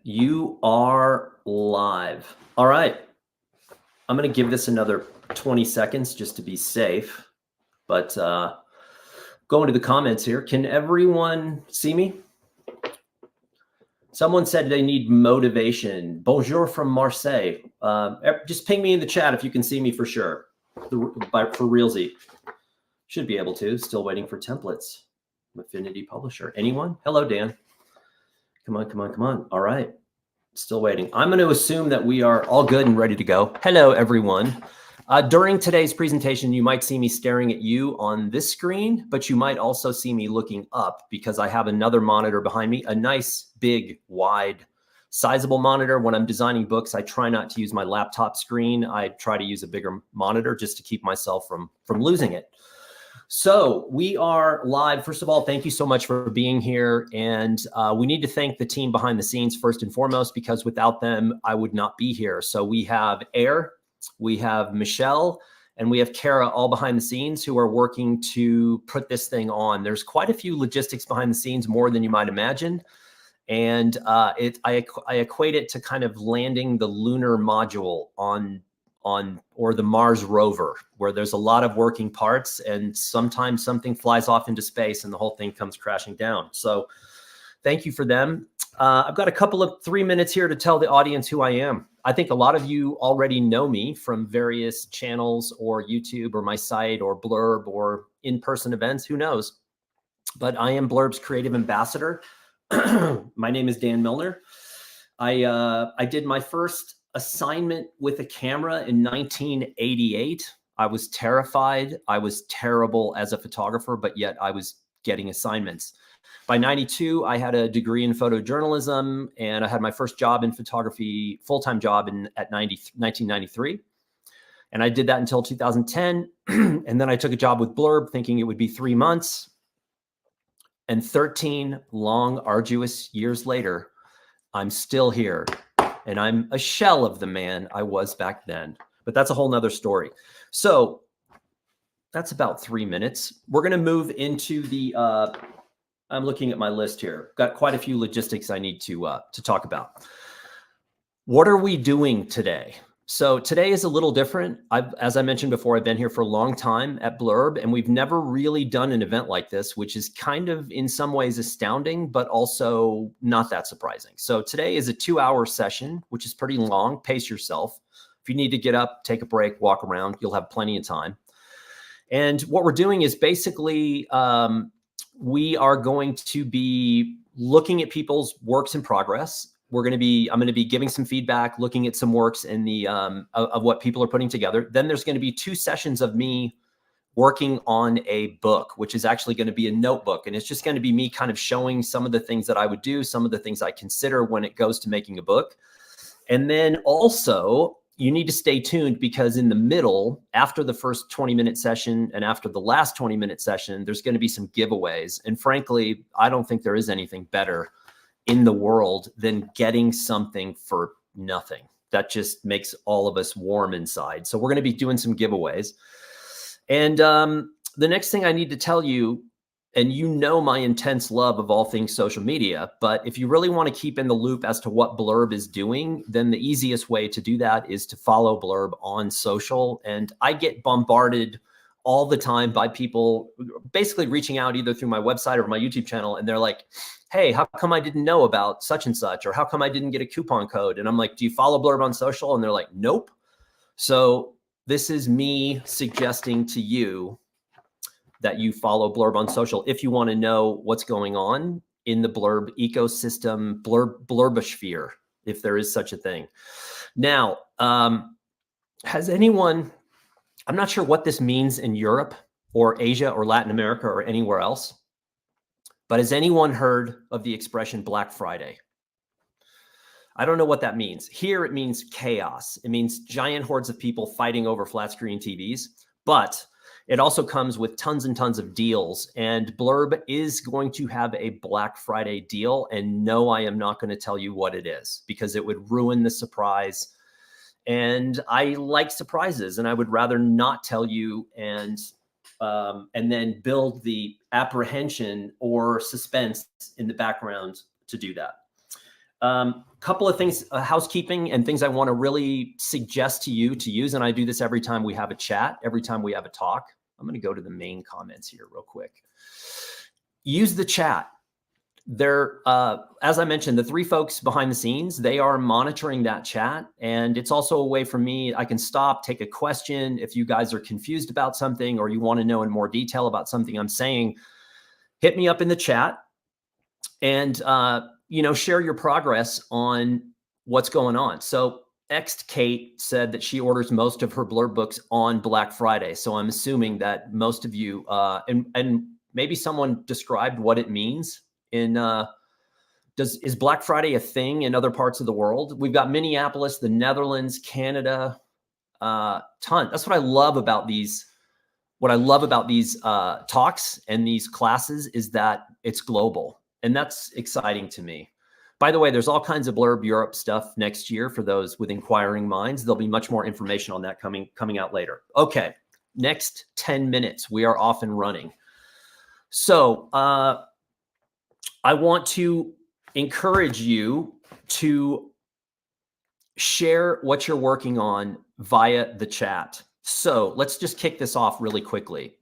You are live. All right. I'm going to give this another 20 seconds just to be safe. But going to the comments here. Can everyone see me? Someone said they need motivation. Bonjour from Marseille. Just ping me in the chat if you can see me for sure. For realsy. Should be able to. Still waiting for templates. Affinity Publisher. Anyone? Hello, Dan. Come on, come on, come on. All right. Still waiting. I'm going to assume that we are all good and ready to go. Hello, everyone. During today's presentation, you might see me staring at you on this screen, but you might also see me looking up because I have another monitor behind me, a nice, big, wide, sizable monitor. When I'm designing books, I try not to use my laptop screen. I try to use a bigger monitor just to keep myself from losing it. So we are live. First of all, thank you so much for being here. And we need to thank the team behind the scenes first and foremost, because without them, I would not be here. So we have Air, we have Michelle, and we have Kara all behind the scenes who are working to put this thing on. There's quite a few logistics behind the scenes, more than you might imagine. And I equate it to kind of landing the lunar module on or the Mars rover, where there's a lot of working parts and sometimes something flies off into space and the whole thing comes crashing down. So thank you for them. I've got a couple of 3 minutes here to tell the audience who I am. I think a lot of you already know me from various channels or YouTube or my site or Blurb or in-person events, who knows? But I am Blurb's creative ambassador. My name is Dan Milnor. I did my first assignment with a camera in 1988. I was terrified. I was terrible as a photographer, but yet I was getting assignments. By 92, I had a degree in photojournalism, and I had my first job in photography, full-time job at 1993. And I did that until 2010. And then I took a job with Blurb thinking it would be 3 months. And 13 long, arduous years later, I'm still here. And I'm a shell of the man I was back then. But that's a whole nother story. So that's about 3 minutes. We're going to move into the, I'm looking at my list here. Got quite a few logistics I need to talk about. What are we doing today? So today is a little different. As I mentioned before, I've been here for a long time at Blurb, and we've never really done an event like this, which is kind of in some ways astounding, but also not that surprising. So today is a 2-hour session, which is pretty long. Pace yourself. If you need to get up, take a break, walk around, you'll have plenty of time. And what we're doing is basically, we are going to be looking at people's works in progress. I'm going to be giving some feedback, looking at some works in the of what people are putting together. Then there's going to be 2 sessions of me working on a book, which is actually going to be a notebook. And it's just going to be me kind of showing some of the things that I would do, some of the things I consider when it goes to making a book. And then also you need to stay tuned, because in the middle, after the first 20-minute session and after the last 20-minute session, there's going to be some giveaways. And frankly, I don't think there is anything better in the world than getting something for nothing. That just makes all of us warm inside. So we're going to be doing some giveaways. And the next thing I need to tell you, and you know my intense love of all things social media, but if you really want to keep in the loop as to what Blurb is doing, then the easiest way to do that is to follow Blurb on social. And I get bombarded all the time by people basically reaching out either through my website or my YouTube channel. And they're like, hey, how come I didn't know about such and such? Or how come I didn't get a coupon code? And I'm like, do you follow Blurb on social? And they're like, nope. So this is me suggesting to you that you follow Blurb on social if you want to know what's going on in the Blurb ecosystem, Blurbosphere, if there is such a thing. Now, has anyone, I'm not sure what this means in Europe or Asia or Latin America or anywhere else, but has anyone heard of the expression Black Friday? I don't know what that means. Here it means chaos. It means giant hordes of people fighting over flat screen TVs, but it also comes with tons and tons of deals. And Blurb is going to have a Black Friday deal. And no, I am not going to tell you what it is, because it would ruin the surprise. And I like surprises, and I would rather not tell you and then build the apprehension or suspense in the background to do that. Couple of things, housekeeping and things I want to really suggest to you to use. And I do this every time we have a chat, every time we have a talk. I'm going to go to the main comments here real quick. Use the chat. They're, as I mentioned, the three folks behind the scenes, they are monitoring that chat. And it's also a way for me, I can stop, take a question. If you guys are confused about something or you want to know in more detail about something I'm saying, hit me up in the chat and, share your progress on what's going on. So Ext Kate said that she orders most of her Blurb books on Black Friday. So I'm assuming that most of you, and maybe someone described what it means in, is Black Friday a thing in other parts of the world? We've got Minneapolis, the Netherlands, Canada, ton. That's what I love about these. What I love about these talks and these classes is that it's global, and that's exciting to me. By the way, there's all kinds of Blurb Europe stuff next year for those with inquiring minds. There'll be much more information on that coming out later. Okay, next 10 minutes, we are off and running. So I want to encourage you to share what you're working on via the chat. So let's just kick this off really quickly.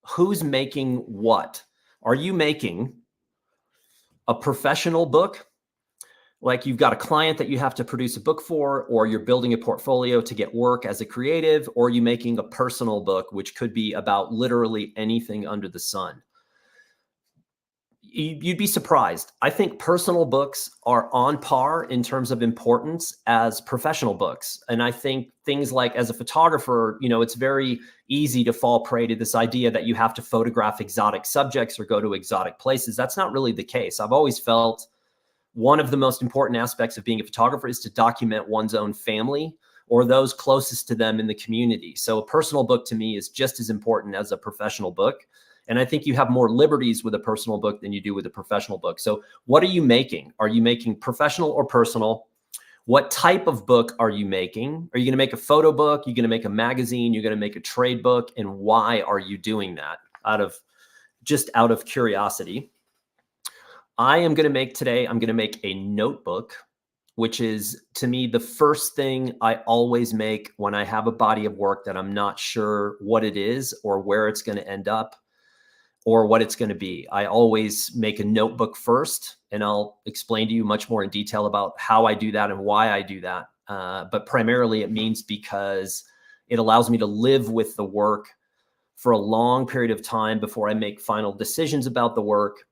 Who's making what? Are you making a professional book? Like you've got a client that you have to produce a book for, or you're building a portfolio to get work as a creative, or are you making a personal book, which could be about literally anything under the sun? You'd be surprised. I think personal books are on par in terms of importance as professional books. And I think things like, as a photographer, it's very easy to fall prey to this idea that you have to photograph exotic subjects or go to exotic places. That's not really the case. I've always felt one of the most important aspects of being a photographer is to document one's own family or those closest to them in the community. So a personal book to me is just as important as a professional book. And I think you have more liberties with a personal book than you do with a professional book. So what are you making? Are you making professional or personal? What type of book are you making? Are you going to make a photo book? You're going to make a magazine? You're going to make a trade book? And why are you doing that? Out of curiosity. I'm going to make a notebook, which is, to me, the first thing I always make when I have a body of work that I'm not sure what it is or where it's going to end up or what it's going to be. I always make a notebook first, and I'll explain to you much more in detail about how I do that and why I do that. But primarily it means because it allows me to live with the work for a long period of time before I make final decisions about the work.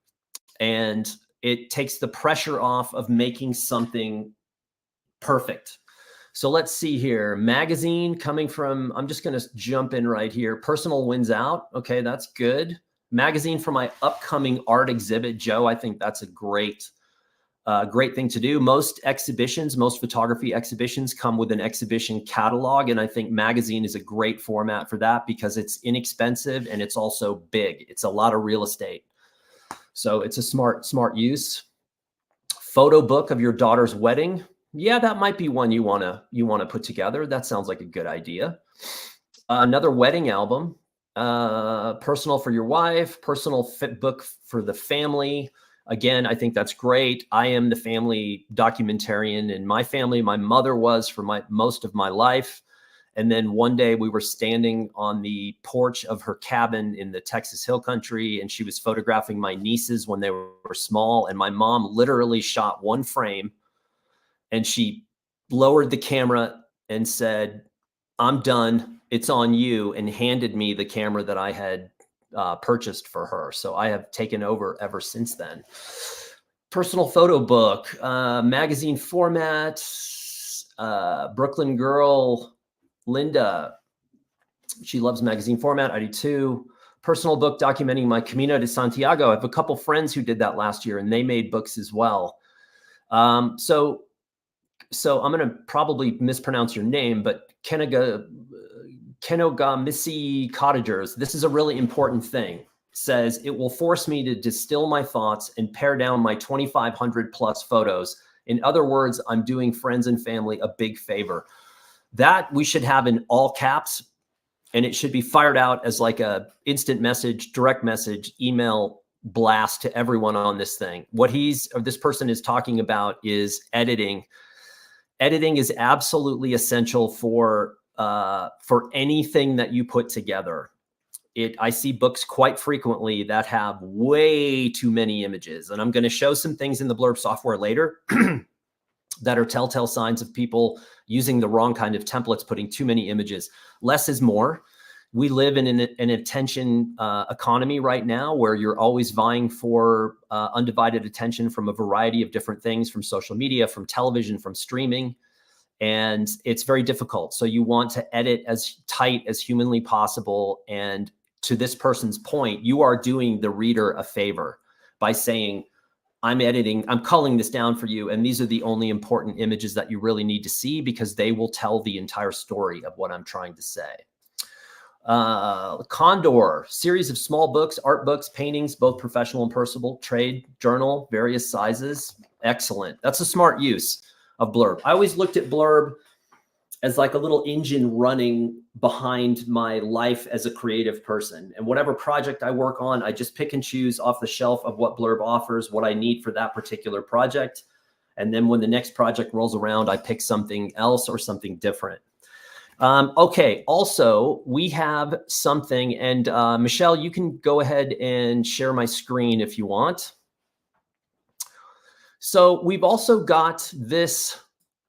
And it takes the pressure off of making something perfect. So let's see here. Magazine coming from, I'm just going to jump in right here. Personal wins out. Okay, that's good. Magazine for my upcoming art exhibit. Joe, I think that's a great thing to do. Most photography exhibitions come with an exhibition catalog. And I think magazine is a great format for that because it's inexpensive and it's also big. It's a lot of real estate. So it's a smart use. Photo book of your daughter's wedding. Yeah, that might be one you want to put together. That sounds like a good idea. Another wedding album. Personal for your wife, personal fit book for the family. Again, I think that's great. I am the family documentarian in my family. My mother was for most of my life. And then one day we were standing on the porch of her cabin in the Texas Hill Country, and she was photographing my nieces when they were small. And my mom literally shot one frame, and she lowered the camera and said, "I'm done. It's on you," and handed me the camera that I had purchased for her. So I have taken over ever since then. Personal photo book, magazine format, Brooklyn girl, Linda. She loves magazine format. I do too. Personal book documenting my Camino de Santiago. I have a couple friends who did that last year, and they made books as well. So I'm going to probably mispronounce your name, but Kenogamissi Cottagers. This is a really important thing. It says it will force me to distill my thoughts and pare down my 2,500 plus photos. In other words, I'm doing friends and family a big favor. That we should have in all caps, and it should be fired out as like a instant message, direct message, email blast to everyone on this thing. What this person is talking about is editing. Editing is absolutely essential for anything that you put together. I see books quite frequently that have way too many images, and I'm going to show some things in the Blurb software later that are telltale signs of people using the wrong kind of templates, putting too many images. Less is more. We live in an attention economy right now where you're always vying for undivided attention from a variety of different things, from social media, from television, from streaming. And it's very difficult. So you want to edit as tight as humanly possible. And to this person's point, you are doing the reader a favor by saying, I'm editing, I'm culling this down for you, and these are the only important images that you really need to see because they will tell the entire story of what I'm trying to say. Condor, series of small books, art books, paintings, both professional and personal, trade, journal, various sizes. Excellent. That's a smart use of Blurb. I always looked at Blurb as like a little engine running behind my life as a creative person. And whatever project I work on, I just pick and choose off the shelf of what Blurb offers, what I need for that particular project. And then when the next project rolls around, I pick something else or something different. Okay, also, we have something, and Michelle, you can go ahead and share my screen if you want. So we've also got this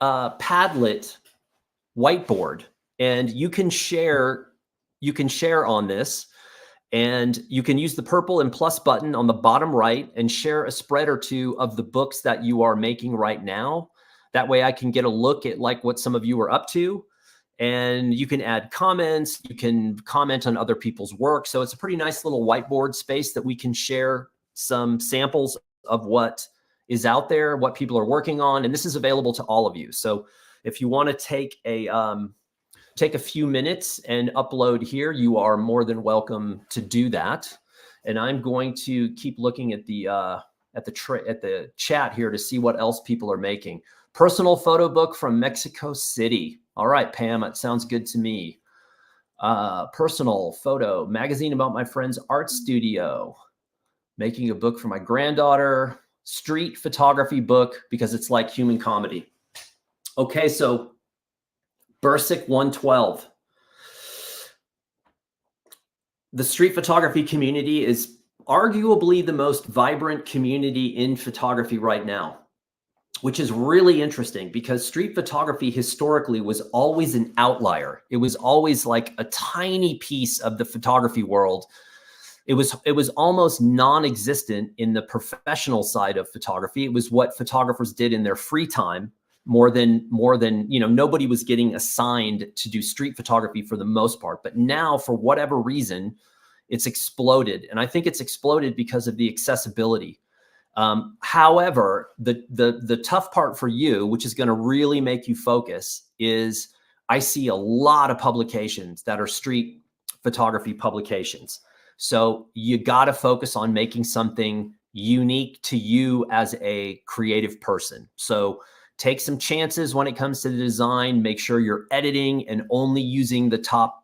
Padlet whiteboard, and you can share on this, and you can use the purple and plus button on the bottom right and share a spread or two of the books that you are making right now. That way I can get a look at like what some of you are up to, and you can add comments, you can comment on other people's work. So it's a pretty nice little whiteboard space that we can share some samples of what is out there, what people are working on, and this is available to all of you. So if you want to take a few minutes and upload here, you are more than welcome to do that. And I'm going to keep looking at the chat here to see what else people are making. Personal photo book from Mexico City. All right, Pam, it sounds good to me. Personal photo magazine about my friend's art studio. Making a book for my granddaughter. Street photography book because it's like human comedy. Okay, so Bursic 112. The street photography community is arguably the most vibrant community in photography right now, which is really interesting because street photography historically was always an outlier. It was always like a tiny piece of the photography world. It was almost non-existent in the professional side of photography. It was what photographers did in their free time more than, nobody was getting assigned to do street photography for the most part. But now, for whatever reason, it's exploded. And I think it's exploded because of the accessibility. However, the tough part for you, which is going to really make you focus, is I see a lot of publications that are street photography publications. So you got to focus on making something unique to you as a creative person. So take some chances when it comes to the design. Make sure you're editing and only using the top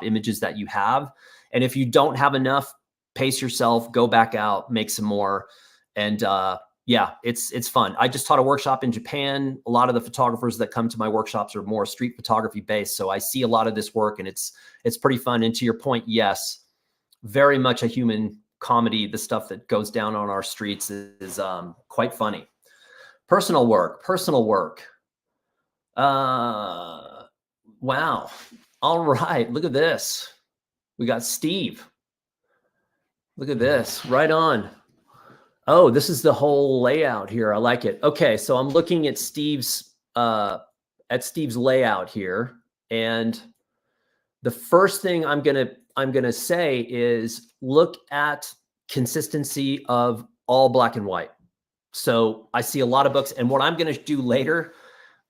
images that you have. And if you don't have enough, pace yourself, go back out, make some more. And yeah, it's fun. I just taught a workshop in Japan. A lot of the photographers that come to my workshops are more street photography based. So I see a lot of this work, and it's pretty fun. And to your point, yes, very much a human comedy. The stuff that goes down on our streets is quite funny. Personal work. Wow. All right. Look at this. We got Steve. Look at this. Right on. Oh, this is the whole layout here. I like it. Okay, so I'm looking at Steve's layout here, and the first thing I'm gonna say is look at consistency of all black and white. So I see a lot of books, and what I'm gonna do later,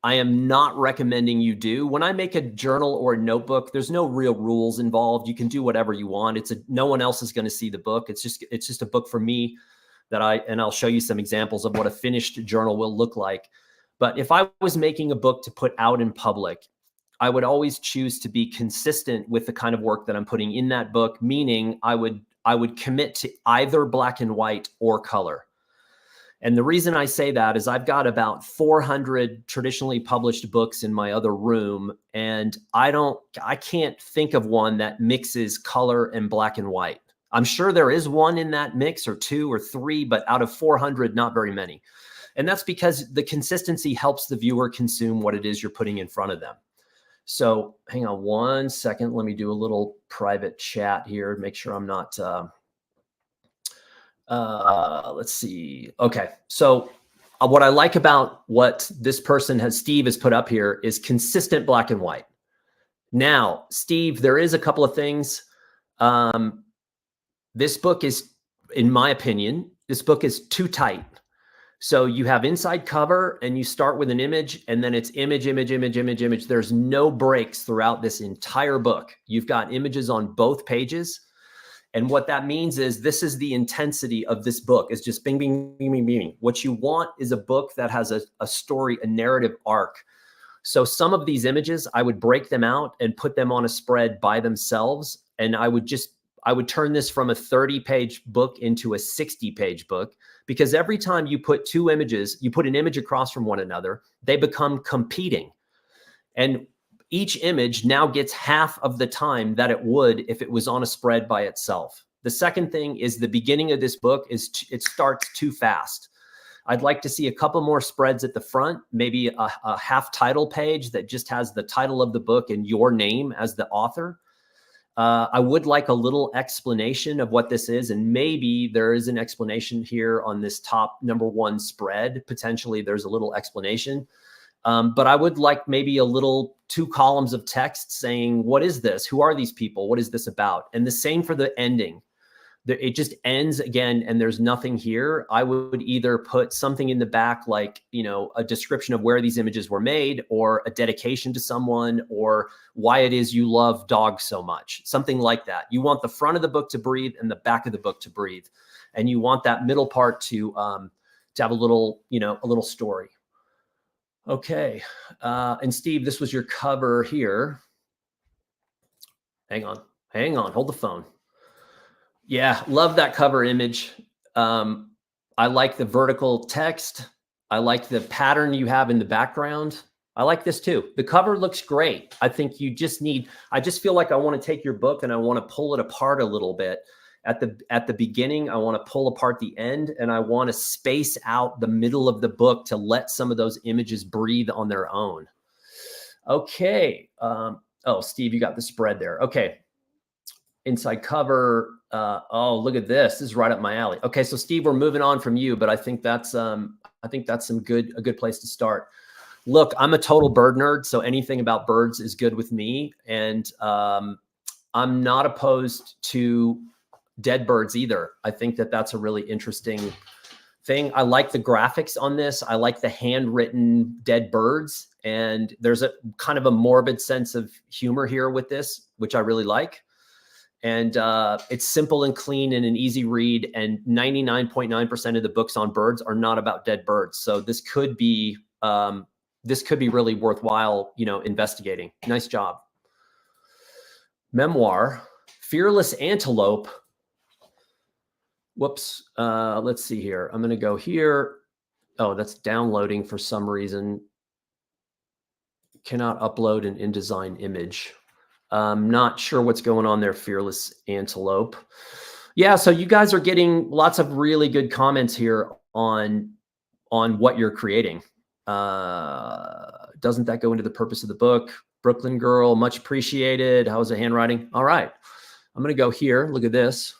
I am not recommending you do. When I make a journal or a notebook, there's no real rules involved. You can do whatever you want. No one else is gonna see the book. It's just a book for me. And I'll show you some examples of what a finished journal will look like. But if I was making a book to put out in public, I would always choose to be consistent with the kind of work that I'm putting in that book, meaning I would I would commit to either black and white or color. And the reason I say that is I've got about 400 traditionally published books in my other room, and I can't think of one that mixes color and black and white. I'm sure there is one in that mix, or two or three, but out of 400, not very many. And that's because the consistency helps the viewer consume what it is you're putting in front of them. So hang on one second. Let me do a little private chat here, make sure I'm not, let's see. Okay. So what I like about what this person Steve has put up here is consistent black and white. Now, Steve, there is a couple of things. This book is, in my opinion, this book is too tight. So you have inside cover and you start with an image, and then it's image, image, image, image, image. There's no breaks throughout this entire book. You've got images on both pages. And what that means is this is the intensity of this book. It's just bing, bing, bing, bing, bing. What you want is a book that has a story, a narrative arc. So some of these images, I would break them out and put them on a spread by themselves. And I would turn this from a 30-page book into a 60-page book, because every time you put two images, you put an image across from one another, they become competing. And each image now gets half of the time that it would if it was on a spread by itself. The second thing is the beginning of this book it starts too fast. I'd like to see a couple more spreads at the front, maybe a half title page that just has the title of the book and your name as the author. I would like a little explanation of what this is, and maybe there is an explanation here on this top #1 spread. Potentially there's a little explanation. But I would like maybe a little 2 columns of text saying, what is this? Who are these people? What is this about? And the same for the ending. It just ends again, and there's nothing here. I would either put something in the back, like, you know, a description of where these images were made, or a dedication to someone, or why it is you love dogs so much, something like that. You want the front of the book to breathe and the back of the book to breathe. And you want that middle part to have a little, you know, a little story. Okay. And Steve, this was your cover here. Hang on, hold the phone. Yeah, love that cover image. I like the vertical text. I like the pattern you have in the background. I like this too. The cover looks great. I think you just I just feel like I want to take your book and I want to pull it apart a little bit. At the beginning, I want to pull apart the end, and I want to space out the middle of the book to let some of those images breathe on their own. Okay. Oh, Steve, you got the spread there. Okay. Inside cover. Oh, look at this. This is right up my alley. Okay. So Steve, we're moving on from you, but I think that's a good place to start. Look, I'm a total bird nerd, so anything about birds is good with me. And I'm not opposed to dead birds either. I think that's a really interesting thing. I like the graphics on this. I like the handwritten dead birds. And there's a kind of a morbid sense of humor here with this, which I really like. And it's simple and clean and an easy read. And 99.9% of the books on birds are not about dead birds. So this could be really worthwhile, you know, investigating. Nice job. Memoir, Fearless Antelope. Whoops. Let's see here. I'm going to go here. Oh, that's downloading for some reason. Cannot upload an InDesign image. Not sure what's going on there. Fearless Antelope. Yeah. So you guys are getting lots of really good comments here on what you're creating. Doesn't that go into the purpose of the book? Brooklyn Girl, much appreciated. How's the handwriting? All right. I'm going to go here. Look at this.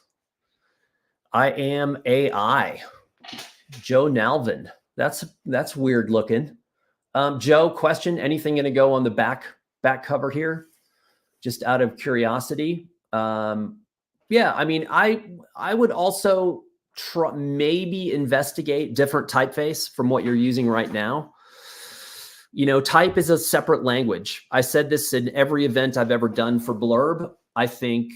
I am AI. Joe Nalvin. That's weird looking. Joe, question, anything going to go on the back cover here? Just out of curiosity. Yeah, I mean, I would also maybe investigate different typeface from what you're using right now. You know, type is a separate language. I said this in every event I've ever done for Blurb. I think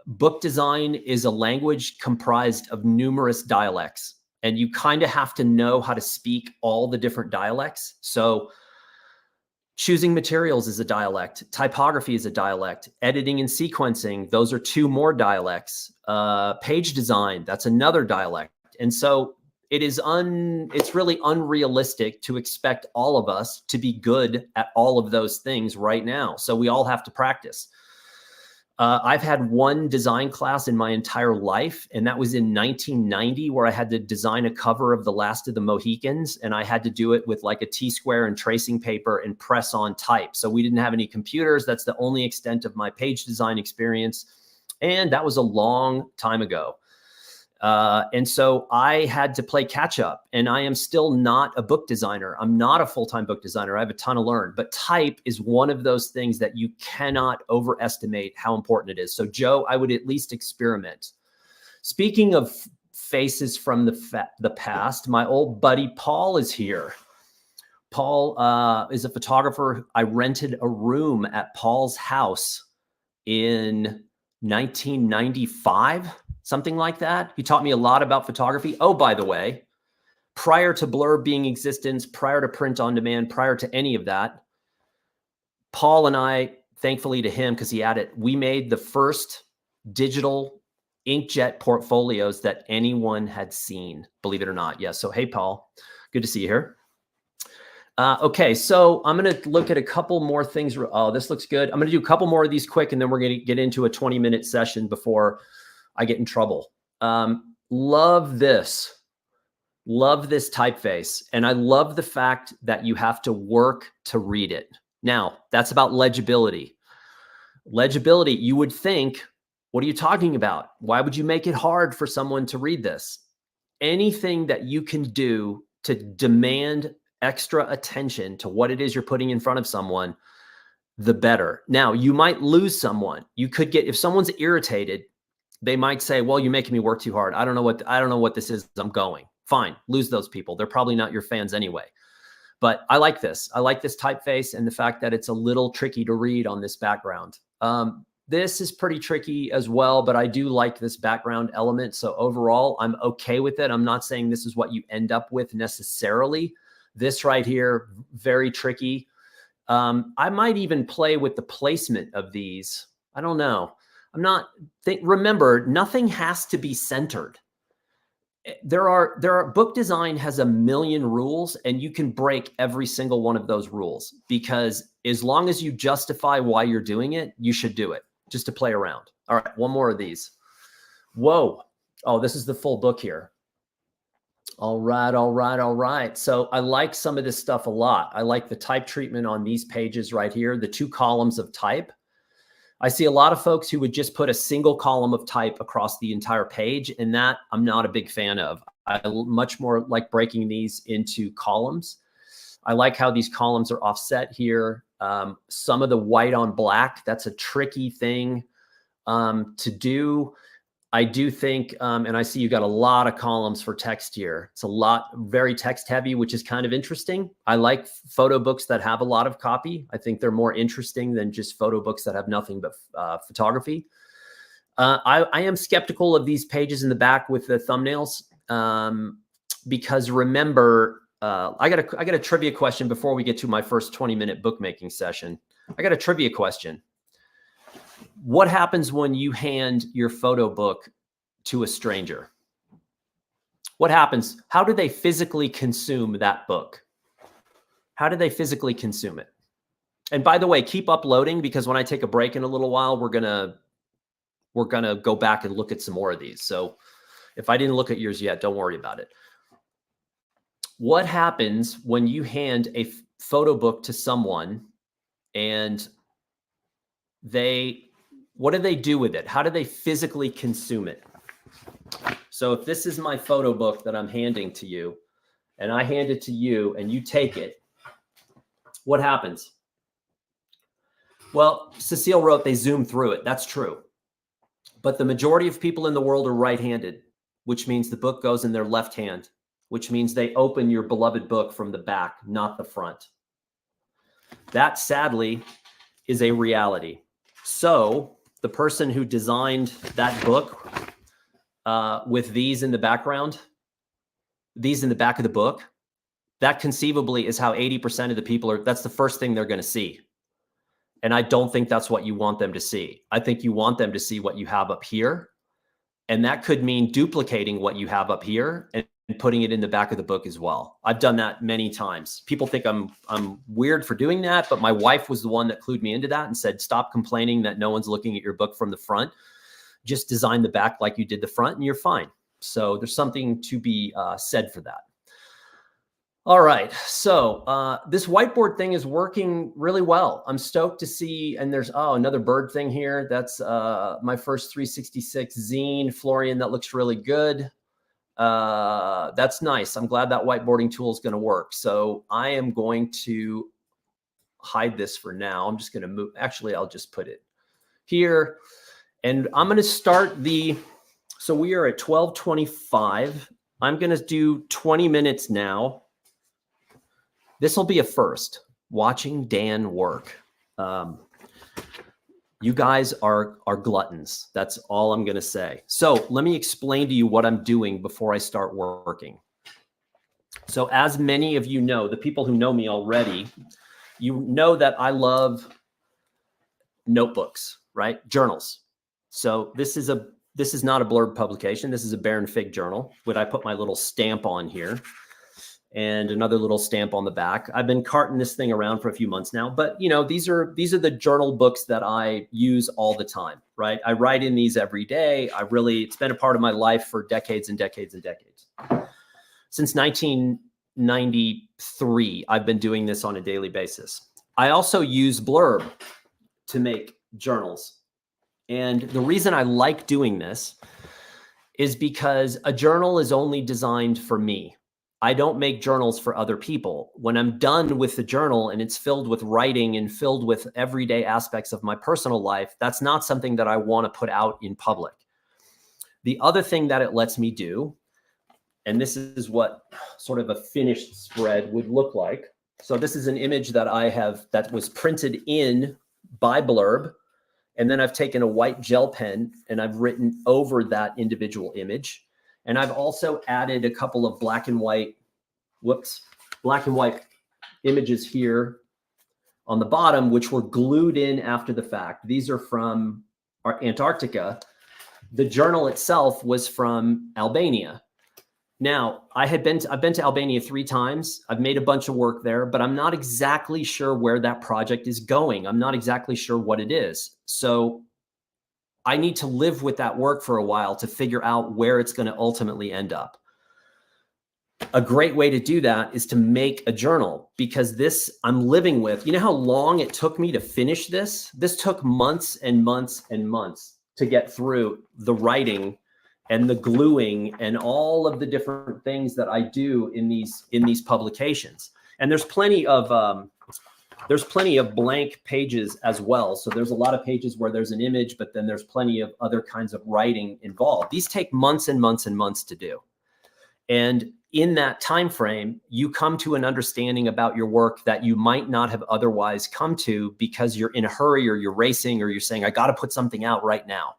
book design is a language comprised of numerous dialects, and you kind of have to know how to speak all the different dialects. So Choosing materials is a dialect. Typography is a dialect. Editing and sequencing, those are two more dialects. Page design, that's another dialect. And so it's really unrealistic to expect all of us to be good at all of those things right now. So we all have to practice. I've had one design class in my entire life, and that was in 1990, where I had to design a cover of The Last of the Mohicans, and I had to do it with like a T-square and tracing paper and press on type. So we didn't have any computers. That's the only extent of my page design experience, and that was a long time ago. And so I had to play catch up, and I am still not a book designer. I'm not a full-time book designer. I have a ton to learn, but type is one of those things that you cannot overestimate how important it is. So Joe, I would at least experiment. Speaking of faces from the past, my old buddy Paul is here. Paul is a photographer. I rented a room at Paul's house in 1995. Something like that. He taught me a lot about photography. Oh, by the way, prior to Blurb being in existence, prior to print on demand, prior to any of that, Paul and I, thankfully to him, because he had it, we made the first digital inkjet portfolios that anyone had seen, believe it or not. Yeah. So, hey, Paul, good to see you here. Okay, so I'm going to look at a couple more things. Oh, this looks good. I'm going to do a couple more of these quick, and then we're going to get into a 20-minute session before I get in trouble. Love this typeface. And I love the fact that you have to work to read it. Now, that's about legibility. Legibility, you would think, what are you talking about? Why would you make it hard for someone to read this? Anything that you can do to demand extra attention to what it is you're putting in front of someone, the better. Now, you might lose someone. You could get, if someone's irritated, they might say, well, you're making me work too hard. I don't know what this is. I'm going. Fine. Lose those people. They're probably not your fans anyway. But I like this. I like this typeface and the fact that it's a little tricky to read on this background. This is pretty tricky as well, but I do like this background element. So overall, I'm okay with it. I'm not saying this is what you end up with necessarily. This right here, very tricky. I might even play with the placement of these. I don't know. Remember, nothing has to be centered. Book design has a million rules, and you can break every single one of those rules, because as long as you justify why you're doing it, you should do it just to play around. All right, one more of these. Whoa. Oh, this is the full book here. All right. So I like some of this stuff a lot. I like the type treatment on these pages right here, the 2 columns of type. I see a lot of folks who would just put a single column of type across the entire page, and that I'm not a big fan of. I much more like breaking these into columns. I like how these columns are offset here. Some of the white on black, that's a tricky thing to do. I do think, and I see you got a lot of columns for text here. It's a lot, very text heavy, which is kind of interesting. I like photo books that have a lot of copy. I think they're more interesting than just photo books that have nothing but photography. I am skeptical of these pages in the back with the thumbnails because remember, I got a trivia question before we get to my first 20-minute bookmaking session. I got a trivia question. What happens when you hand your photo book to a stranger? What happens? How do they physically consume that book? How do they physically consume it? And by the way, keep uploading, because when I take a break in a little while, we're gonna go back and look at some more of these. So if I didn't look at yours yet, don't worry about it. What happens when you hand a photo book to someone and what do they do with it? How do they physically consume it? So if this is my photo book that I'm handing to you, and I hand it to you and you take it, what happens? Well, Cecile wrote they zoom through it. That's true. But the majority of people in the world are right-handed, which means the book goes in their left hand, which means they open your beloved book from the back, not the front. That, sadly, is a reality. So the person who designed that book with these in the background, these in the back of the book, that conceivably is how 80% of the people are, that's the first thing they're going to see. And I don't think that's what you want them to see. I think you want them to see what you have up here. And that could mean duplicating what you have up here and putting it in the back of the book as well. I've done that many times. People think I'm weird for doing that, but my wife was the one that clued me into that and said, stop complaining that no one's looking at your book from the front. Just design the back like you did the front and you're fine. So there's something to be said for that. All right, so this whiteboard thing is working really well. I'm stoked to see, and there's, another bird thing here. That's my first 366 zine, Florian, that looks really good. That's nice. I'm glad that whiteboarding tool is going to work. So I am going to hide this for now. I'm just going to move. Actually, I'll just put it here. And I'm going to start so we are at 12:25. I'm going to do 20 minutes now. This will be a first, watching Dan work. You guys are gluttons. That's all I'm going to say. So let me explain to you what I'm doing before I start working. So as many of you know, the people who know me already, you know that I love notebooks, right? Journals. So this is not a Blurb publication. This is a Bear and Fig journal, which I put my little stamp on here. And another little stamp on the back. I've been carting this thing around for a few months now, but you know, these are the journal books that I use all the time, right? I write in these every day. It's been a part of my life for decades and decades and decades. Since 1993, I've been doing this on a daily basis. I also use Blurb to make journals. And the reason I like doing this is because a journal is only designed for me. I don't make journals for other people. When I'm done with the journal and it's filled with writing and filled with everyday aspects of my personal life, that's not something that I want to put out in public. The other thing that it lets me do, and this is what sort of a finished spread would look like. So this is an image that that was printed in by Blurb. And then I've taken a white gel pen and I've written over that individual image. And I've also added a couple of black and white images here on the bottom, which were glued in after the fact. These are from Antarctica. The journal itself was from Albania. Now, I've been to Albania 3 times. I've made a bunch of work there, but I'm not exactly sure where that project is going. I'm not exactly sure what it is. So I need to live with that work for a while to figure out where it's going to ultimately end up. A great way to do that is to make a journal, because this I'm living with. You know how long it took me to finish this? This took months and months and months to get through the writing and the gluing and all of the different things that I do in these publications. And there's plenty of blank pages as well. So there's a lot of pages where there's an image, but then there's plenty of other kinds of writing involved. These take months and months and months to do. And in that time frame, you come to an understanding about your work that you might not have otherwise come to because you're in a hurry or you're racing or you're saying, I got to put something out right now.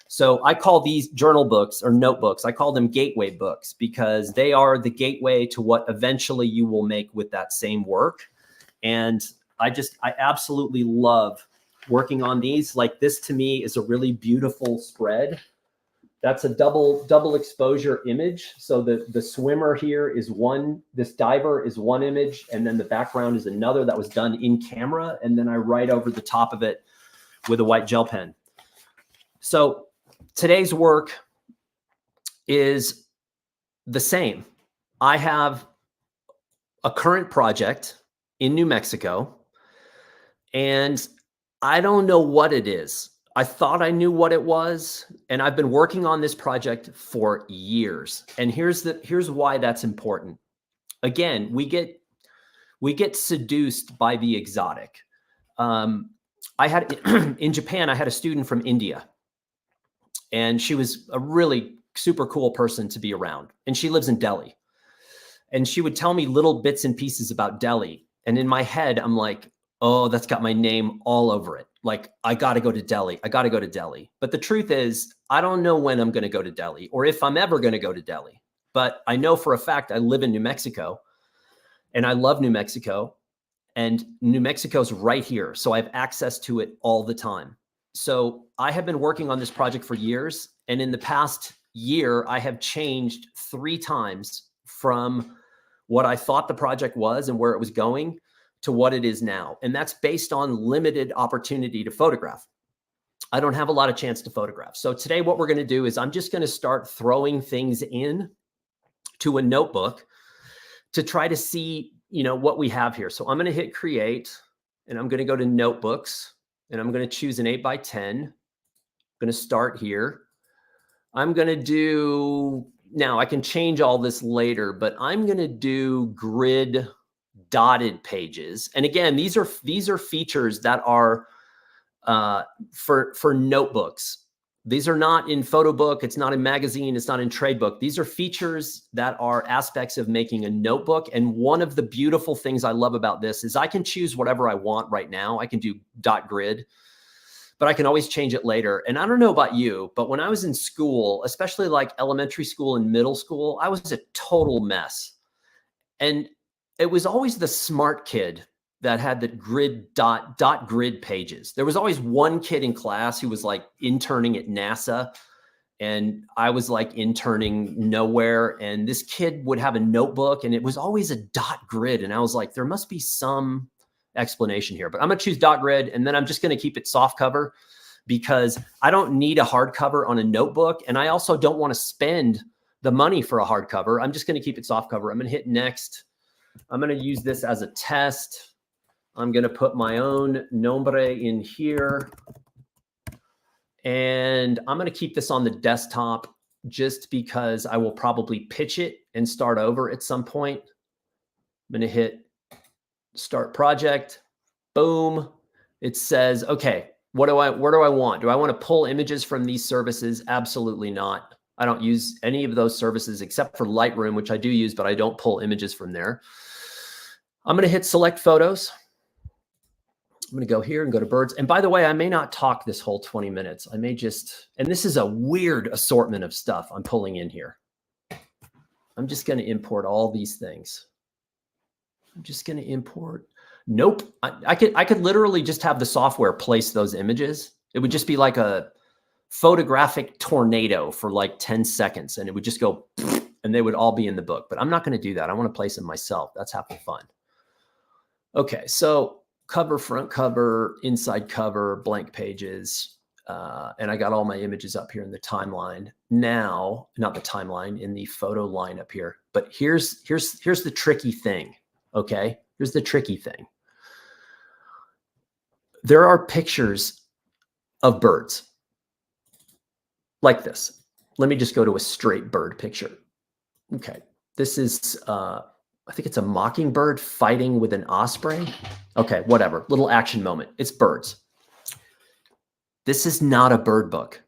So I call these journal books or notebooks, I call them gateway books, because they are the gateway to what eventually you will make with that same work. And I absolutely love working on these. Like this to me is a really beautiful spread. That's a double exposure image. So the swimmer here is one, this diver is one image, and then the background is another that was done in camera. And then I write over the top of it with a white gel pen. So today's work is the same. I have a current project in New Mexico, and I don't know what it is. I thought I knew what it was, and I've been working on this project for years. And here's why that's important. Again, we get seduced by the exotic. I had in Japan, I had a student from India, and she was a really super cool person to be around. And she lives in Delhi, and she would tell me little bits and pieces about Delhi. And in my head, I'm like, oh, that's got my name all over it. Like, I got to go to Delhi. I got to go to Delhi. But the truth is, I don't know when I'm going to go to Delhi or if I'm ever going to go to Delhi. But I know for a fact I live in New Mexico. And I love New Mexico, and New Mexico's right here. So I have access to it all the time. So I have been working on this project for years. And in the past year, I have changed 3 times from what I thought the project was and where it was going to what it is now. And that's based on limited opportunity to photograph. I don't have a lot of chance to photograph. So today what we're going to do is I'm just going to start throwing things in to a notebook to try to see, what we have here. So I'm going to hit create, and I'm going to go to notebooks, and I'm going to choose an 8x10. I'm going to start here. I'm going to do, now I can change all this later, but I'm going to do grid dotted pages. And again, these are features that are for notebooks. These are not in photo book. It's not in magazine. It's not in trade book. These are features that are aspects of making a notebook. And one of the beautiful things I love about this is I can choose whatever I want right now. I can do dot grid, but I can always change it later. And I don't know about you, but when I was in school, especially like elementary school and middle school, I was a total mess. And it was always the smart kid that had the grid dot grid pages. There was always one kid in class who was like interning at NASA, and I was like interning nowhere. And this kid would have a notebook, and it was always a dot grid. And I was like, there must be some explanation here, but I'm gonna choose dot grid, and then I'm just gonna keep it soft cover because I don't need a hardcover on a notebook, and I also don't want to spend the money for a hardcover. I'm just gonna keep it soft cover. I'm gonna hit next. I'm gonna use this as a test. I'm going to put my own nombre in here, and I'm going to keep this on the desktop just because I will probably pitch it and start over at some point. I'm going to hit start project. Boom. It says, okay, where do I want? Do I want to pull images from these services? Absolutely not. I don't use any of those services except for Lightroom, which I do use, but I don't pull images from there. I'm going to hit select photos. I'm going to go here and go to birds. And by the way, I may not talk this whole 20 minutes. I may just, and this is a weird assortment of stuff I'm pulling in here. I'm just going to import all these things. I'm just going to import. Nope. I could literally just have the software place those images. It would just be like a photographic tornado for like 10 seconds. And it would just go, and they would all be in the book. But I'm not going to do that. I want to place them myself. That's half the fun. Okay. So cover, front cover, inside cover, blank pages. And I got all my images up here in the timeline. Now, not the timeline, in the photo line up here. But here's the tricky thing, okay? Here's the tricky thing. There are pictures of birds like this. Let me just go to a straight bird picture. Okay, this is, I think it's a mockingbird fighting with an osprey. Okay, whatever. Little action moment. It's birds. This is not a bird book.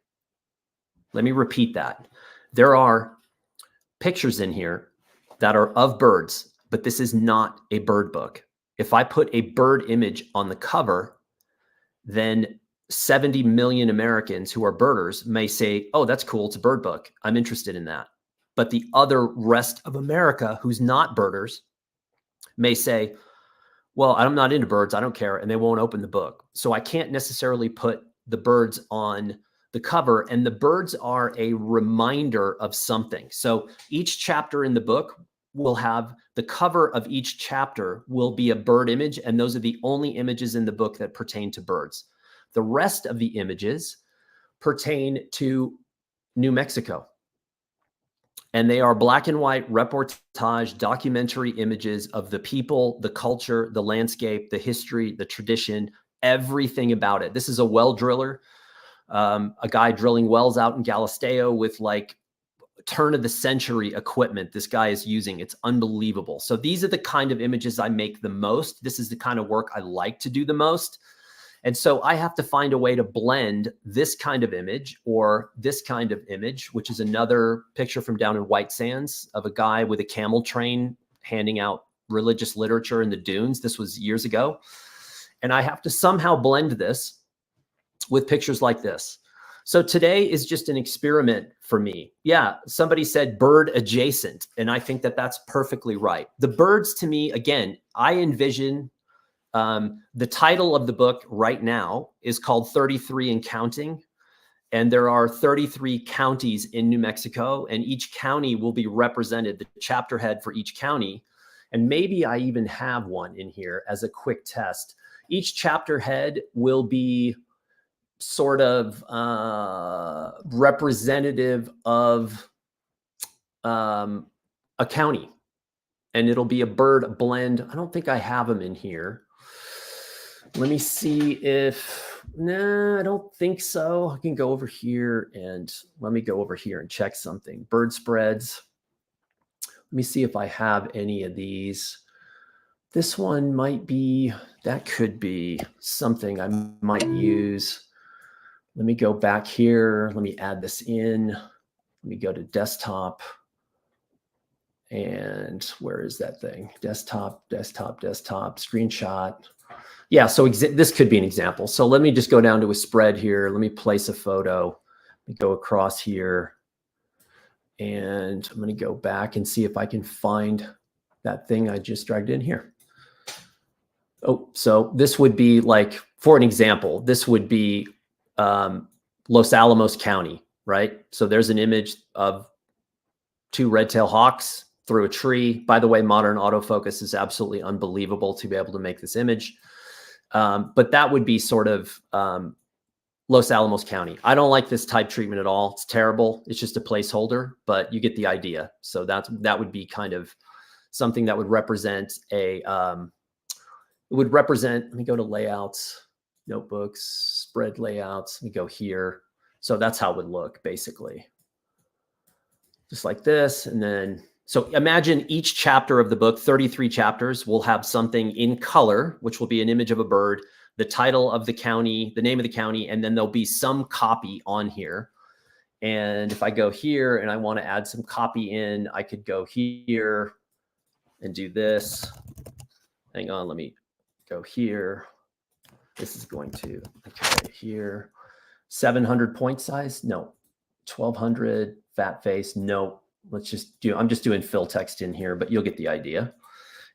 Let me repeat that. There are pictures in here that are of birds, but this is not a bird book. If I put a bird image on the cover, then 70 million Americans who are birders may say, oh, that's cool. It's a bird book. I'm interested in that. But the other rest of America who's not birders may say, well, I'm not into birds. I don't care. And they won't open the book. So I can't necessarily put the birds on the cover. And the birds are a reminder of something. So each chapter in the book will have the cover of each chapter will be a bird image. And those are the only images in the book that pertain to birds. The rest of the images pertain to New Mexico. And they are black and white reportage, documentary images of the people, the culture, the landscape, the history, the tradition, everything about it. This is a well driller, a guy drilling wells out in Galisteo with like turn of the century equipment this guy is using. It's unbelievable. So these are the kind of images I make the most. This is the kind of work I like to do the most. And so I have to find a way to blend this kind of image or this kind of image, which is another picture from down in White Sands of a guy with a camel train handing out religious literature in the dunes. This was years ago. And I have to somehow blend this with pictures like this. So today is just an experiment for me. Yeah, somebody said bird adjacent, and I think that that's perfectly right. The birds, to me, again, I envision the title of the book right now is called 33 and Counting. And there are 33 counties in New Mexico, and each county will be represented, the chapter head for each county. And maybe I even have one in here as a quick test. Each chapter head will be sort of representative of a county, and it'll be a bird blend. I don't think I have them in here. Let me see if, nah, I don't think so. I can go over here and let me go over here and check something. Bird spreads. Let me see if I have any of these. This one might be, that could be something I might use. Let me go back here. Let me add this in. Let me go to desktop. And where is that thing? Desktop, screenshot. Yeah, so this could be an example. So let me just go down to a spread here. Let me place a photo. Let me go across here. And I'm going to go back and see if I can find that thing I just dragged in here. Oh, so this would be like, for an example, this would be Los Alamos County, right? So there's an image of 2 red-tailed hawks through a tree. By the way, modern autofocus is absolutely unbelievable to be able to make this image. But that would be sort of Los Alamos County. I don't like this type treatment at all. It's terrible. It's just a placeholder, but you get the idea. So that would be kind of something that would represent a, it would represent, let me go to layouts, notebooks, spread layouts. Let me go here. So that's how it would look basically. Just like this. And then, so imagine each chapter of the book, 33 chapters, will have something in color, which will be an image of a bird, the title of the county, the name of the county, and then there'll be some copy on here. And if I go here and I want to add some copy in, I could go here and do this. Hang on, let me go here. This is going to, okay, here. 700 point size? No. 1200 fat face? No. Let's just do, I'm just doing fill text in here, but you'll get the idea.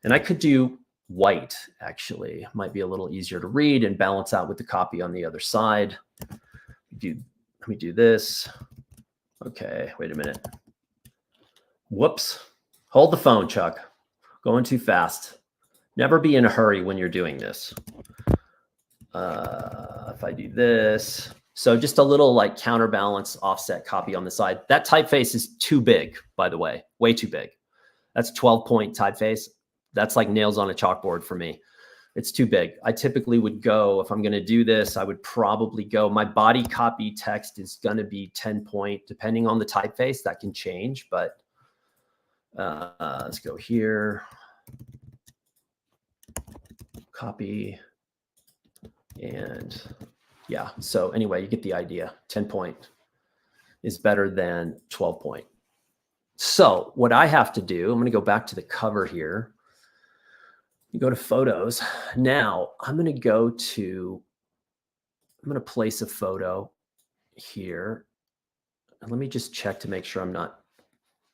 And I could do white, actually. Might be a little easier to read and balance out with the copy on the other side. Let me do this. Okay, wait a minute. Whoops. Hold the phone, Chuck. Going too fast. Never be in a hurry when you're doing this. If I do this, so just a little like counterbalance offset copy on the side. That typeface is too big, by the way, way too big. That's 12-point typeface. That's like nails on a chalkboard for me. It's too big. I typically would go, if I'm going to do this, I would probably go, my body copy text is going to be 10-point, depending on the typeface. That can change, but let's go here. Copy. And yeah, so anyway, you get the idea. 10-point is better than 12-point. So what I have to do, I'm going to go back to the cover here. You go to photos. Now I'm going to place a photo here. And let me just check to make sure I'm not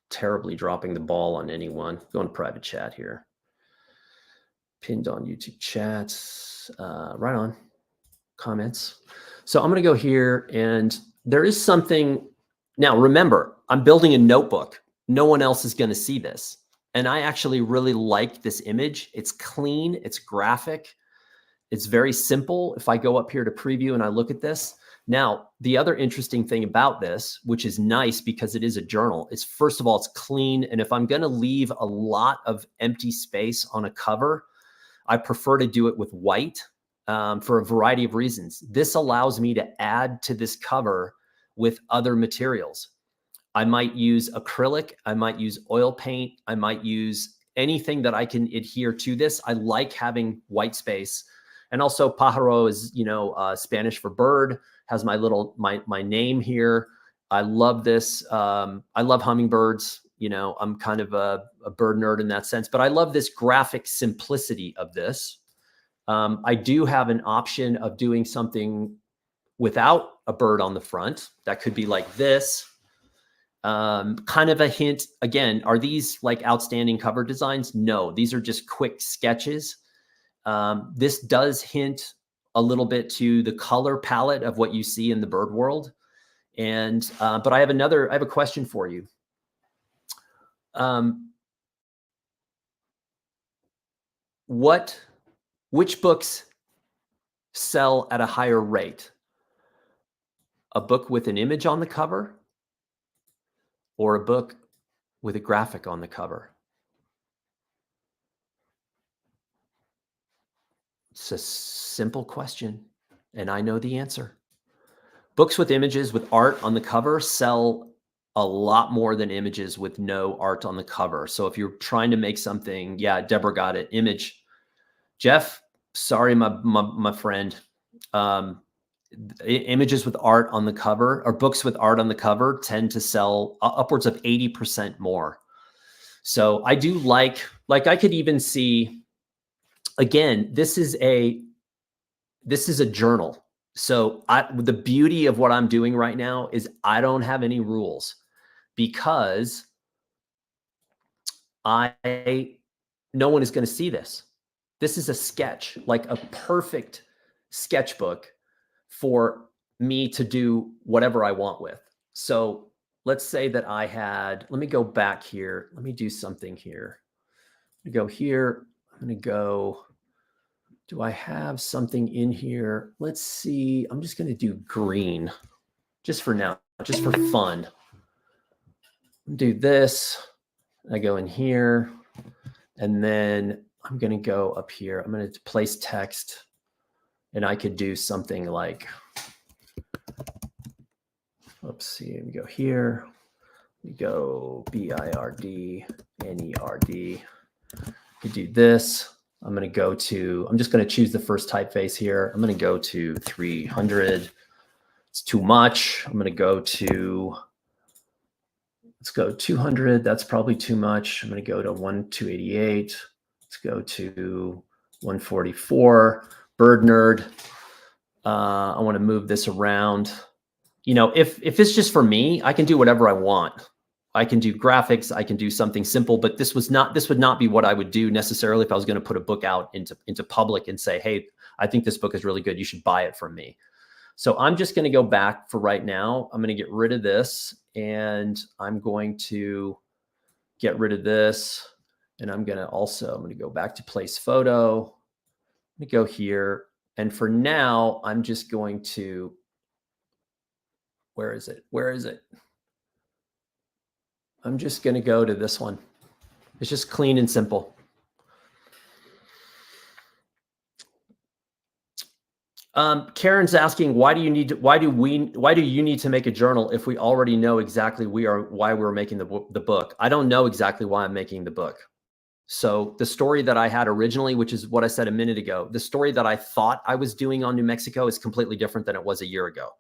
terribly dropping the ball on anyone. Go in private chat here. Pinned on YouTube chats, right on. Comments. So I'm going to go here, and there is something. Now, remember, I'm building a notebook. No one else is going to see this. And I actually really like this image. It's clean. It's graphic. It's very simple. If I go up here to preview and I look at this. Now, the other interesting thing about this, which is nice because it is a journal, is first of all, it's clean. And if I'm going to leave a lot of empty space on a cover, I prefer to do it with white. For a variety of reasons. This allows me to add to this cover with other materials. I might use acrylic. I might use oil paint. I might use anything that I can adhere to this. I like having white space. And also pájaro is, Spanish for bird, has my name here. I love this. I love hummingbirds. I'm kind of a bird nerd in that sense, but I love this graphic simplicity of this. I do have an option of doing something without a bird on the front. That could be like this. Kind of a hint. Again, are these like outstanding cover designs? No, these are just quick sketches. This does hint a little bit to the color palette of what you see in the bird world. And, but I have a question for you. Which books sell at a higher rate? A book with an image on the cover or a book with a graphic on the cover? It's a simple question, and I know the answer. Books with images with art on the cover sell a lot more than images with no art on the cover. So if you're trying to make something, yeah, Deborah got it. Image. Jeff, sorry, my friend. Images with art on the cover, or books with art on the cover, tend to sell upwards of 80% more. So I do like I could even see, again, this is a journal. So the beauty of what I'm doing right now is I don't have any rules, because no one is going to see this. This is a sketch, like a perfect sketchbook for me to do whatever I want with. So let's say that I had, let me go back here. Let me do something here. Let me go here. I'm going to go, do I have something in here? Let's see. I'm just going to do green just for now, just for fun. Do this. I go in here, and then I'm going to go up here. I'm going to place text, and I could do something like, let's see, we go here. We go BIRD, NERD. Could do this. I'm going to go to, I'm just going to choose the first typeface here. I'm going to go to 300. It's too much. I'm going to go to, let's go 200. That's probably too much. I'm going to go to 288. Let's go to 144. Bird nerd. I want to move this around. You know, if it's just for me, I can do whatever I want. I can do graphics. I can do something simple, but this would not be what I would do necessarily if I was going to put a book out into public and say, hey, I think this book is really good. You should buy it from me. So I'm just going to go back for right now. I'm going to get rid of this, and I'm going to get rid of this. And I'm going to go back to place photo. I'm going to go here. And for now, I'm just going to, where is it? Where is it? I'm just going to go to this one. It's just clean and simple. Karen's asking, why do you need to make a journal if we already know exactly why we're making the book? I don't know exactly why I'm making the book. So the story that I had originally, which is what I said a minute ago, the story that I thought I was doing on New Mexico is completely different than it was a year ago.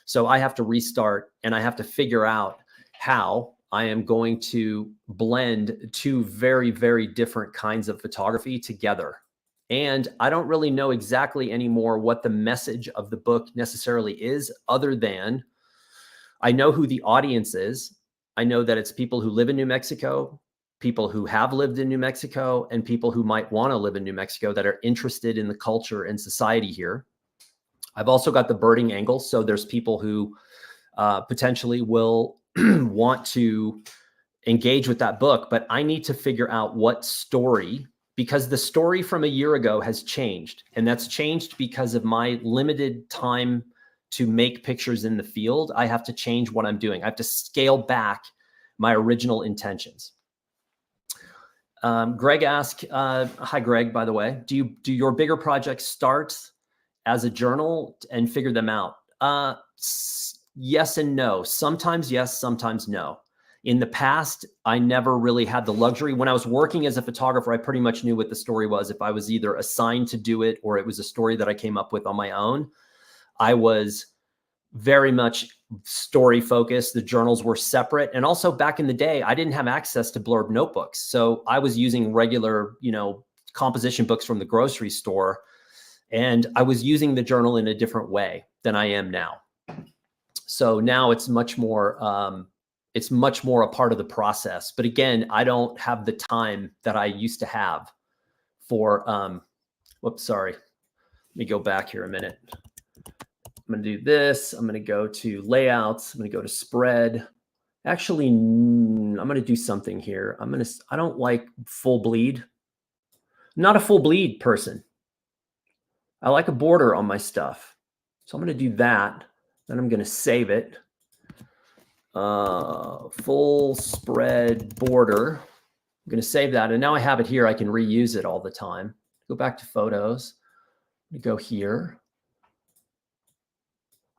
So I have to restart, and I have to figure out how I am going to blend two very, very different kinds of photography together. And I don't really know exactly anymore what the message of the book necessarily is, other than I know who the audience is. I know that it's people who live in New Mexico, people who have lived in New Mexico, and people who might want to live in New Mexico that are interested in the culture and society here. I've also got the birding angle. So there's people who potentially will want to engage with that book, but I need to figure out what story, because the story from a year ago has changed, and that's changed because of my limited time to make pictures in the field. I have to change what I'm doing. I have to scale back my original intentions. Greg asked, hi, Greg, by the way, do your bigger projects start as a journal and figure them out? Yes and no. Sometimes yes, sometimes no. In the past, I never really had the luxury. When I was working as a photographer, I pretty much knew what the story was. If I was either assigned to do it or it was a story that I came up with on my own, I was very much story focused. The journals were separate. And also back in the day, I didn't have access to Blurb notebooks. So I was using regular, composition books from the grocery store. And I was using the journal in a different way than I am now. So now it's much more a part of the process. But again, I don't have the time that I used to have for, whoops, sorry. Let me go back here a minute. I'm going to do this. I'm going to go to layouts. I'm going to go to spread. Actually, I'm going to do something here. I don't like full bleed. I'm not a full bleed person. I like a border on my stuff. So I'm going to do that. Then I'm going to save it. Full spread border. I'm going to save that. And now I have it here. I can reuse it all the time. Go back to photos. Go here.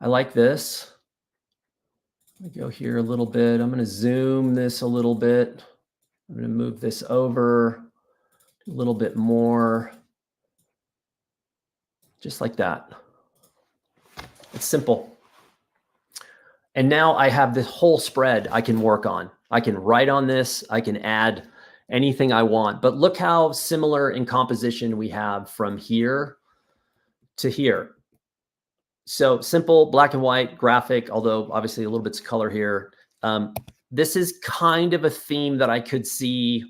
I like this. Let me go here a little bit. I'm going to zoom this a little bit. I'm going to move this over a little bit more. Just like that. It's simple. And now I have this whole spread I can work on. I can write on this. I can add anything I want. But look how similar in composition we have from here to here. So simple, black and white, graphic, although obviously a little bit's color here. This is kind of a theme that I could see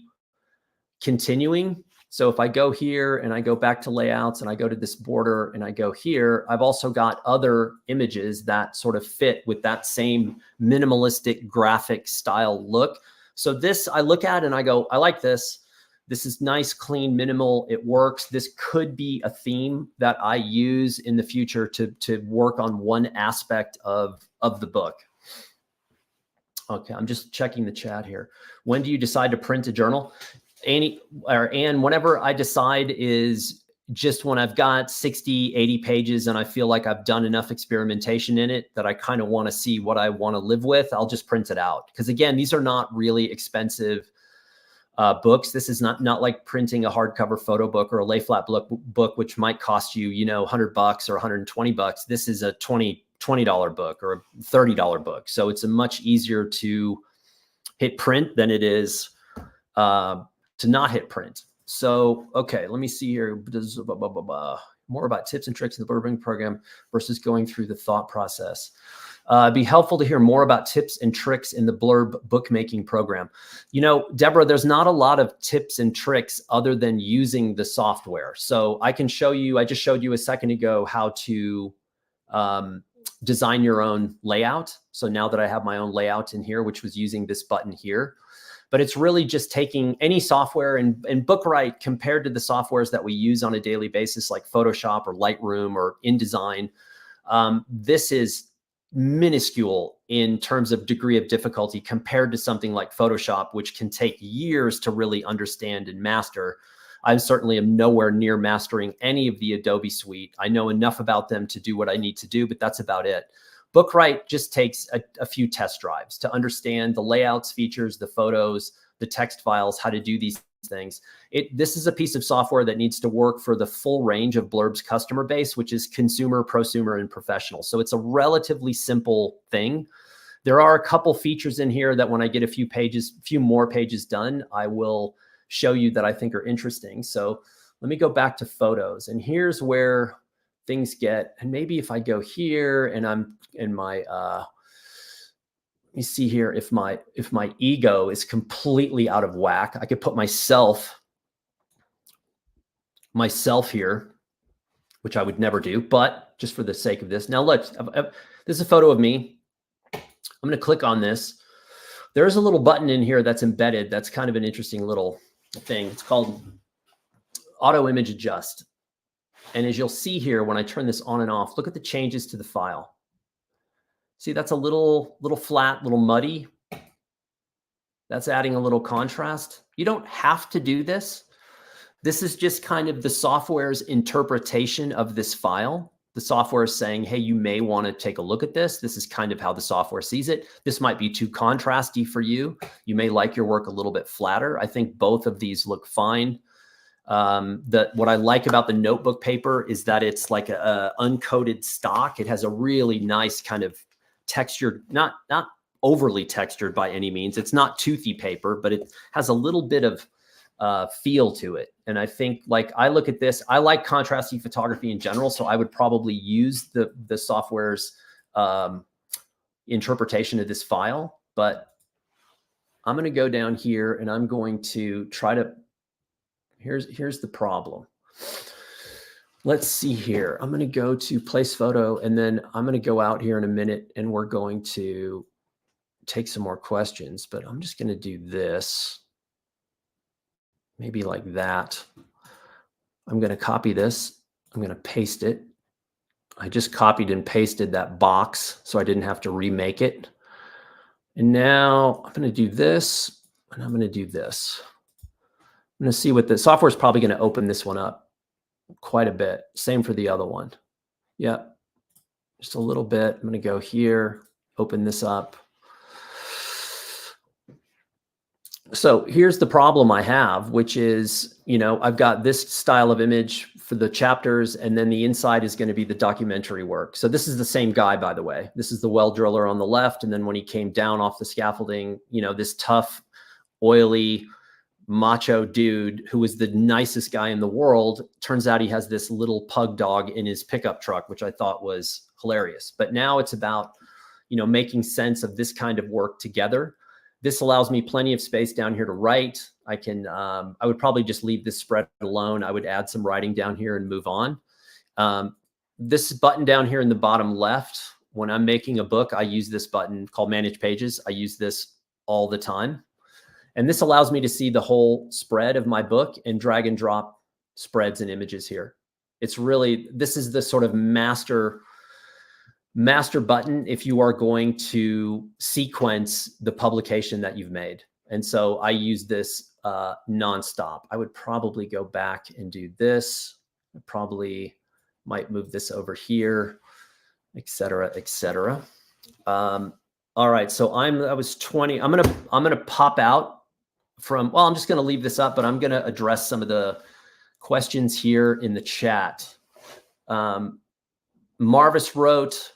continuing. So if I go here and I go back to layouts and I go to this border and I go here, I've also got other images that sort of fit with that same minimalistic graphic style look. So this I look at and I go, I like this. This is nice, clean, minimal. It works. This could be a theme that I use in the future to work on one aspect of the book. Okay, I'm just checking the chat here. When do you decide to print a journal? Annie, or Anne, whenever I decide is just when I've got 60, 80 pages and I feel like I've done enough experimentation in it that I kind of want to see what I want to live with, I'll just print it out. Because again, these are not really expensive books. This is not like printing a hardcover photo book or a lay flat book, which might cost you, $100 or $120. This is a $20 book or a $30 book. So it's a much easier to hit print than it is to not hit print. So, okay, let me see here. More about tips and tricks in the Blurb program versus going through the thought process. It'd be helpful to hear more about tips and tricks in the Blurb bookmaking program. Deborah, there's not a lot of tips and tricks other than using the software. So I can show you, I just showed you a second ago how to design your own layout. So now that I have my own layout in here, which was using this button here, but it's really just taking any software and BookWright compared to the softwares that we use on a daily basis, like Photoshop or Lightroom or InDesign. This is minuscule in terms of degree of difficulty compared to something like Photoshop, which can take years to really understand and master. I certainly am nowhere near mastering any of the Adobe suite. I know enough about them to do what I need to do, but that's about it. BookWright just takes a few test drives to understand the layouts, features, the photos, the text files, how to do these things. This is a piece of software that needs to work for the full range of Blurb's customer base, which is consumer, prosumer, and professional. So it's a relatively simple thing. There are a couple features in here that when I get a few more pages done, I will show you that I think are interesting. So let me go back to photos, and here's where things get, and maybe if I go here and I'm in my, let me see here, if my ego is completely out of whack, I could put myself here, which I would never do, but just for the sake of this. Now look, this is a photo of me. I'm going to click on this. There's a little button in here that's embedded. That's kind of an interesting little thing. It's called Auto Image Adjust. And as you'll see here, when I turn this on and off, look at the changes to the file. See, that's a little flat, little muddy. That's adding a little contrast. You don't have to do this. This is just kind of the software's interpretation of this file. The software is saying, hey, you may want to take a look at this. This is kind of how the software sees it. This might be too contrasty for you. You may like your work a little bit flatter. I think both of these look fine. What I like about the notebook paper is that it's like a uncoated stock. It has a really nice kind of textured, not overly textured by any means. It's not toothy paper, but it has a little bit of feel to it. And I think, like, I look at this, I like contrasty photography in general, so I would probably use the software's interpretation of this file. But I'm going to go down here and I'm going to try to, here's the problem. Let's see here. I'm going to go to place photo, and then I'm going to go out here in a minute and we're going to take some more questions, but I'm just going to do this. Maybe like that. I'm going to copy this. I'm going to paste it. I just copied and pasted that box so I didn't have to remake it. And now I'm going to do this, and I'm going to do this. I'm going to see what the software is probably going to open this one up quite a bit. Same for the other one. Yeah, just a little bit. I'm going to go here, open this up. So here's the problem I have, which is, you know, I've got this style of image for the chapters, and then the inside is going to be the documentary work. So this is the same guy, by the way. This is the well driller on the left. And then when he came down off the scaffolding, you know, this tough, oily, macho dude who was the nicest guy in the world, turns out he has this little pug dog in his pickup truck, which I thought was hilarious. But now it's about, you know, making sense of this kind of work together. This allows me plenty of space down here to write. I can, I would probably just leave this spread alone. I would add some writing down here and move on. This button down here in the bottom left, when I'm making a book, I use this button called Manage Pages. I use this all the time. And this allows me to see the whole spread of my book and drag and drop spreads and images here. It's really, this is the sort of master button if you are going to sequence the publication that you've made. And so I use this nonstop. I would probably go back and do this. I probably might move this over here, et cetera, et cetera. All right, so I was 20. I'm gonna pop out from, well, I'm just gonna leave this up, but I'm gonna address some of the questions here in the chat. Marvis wrote,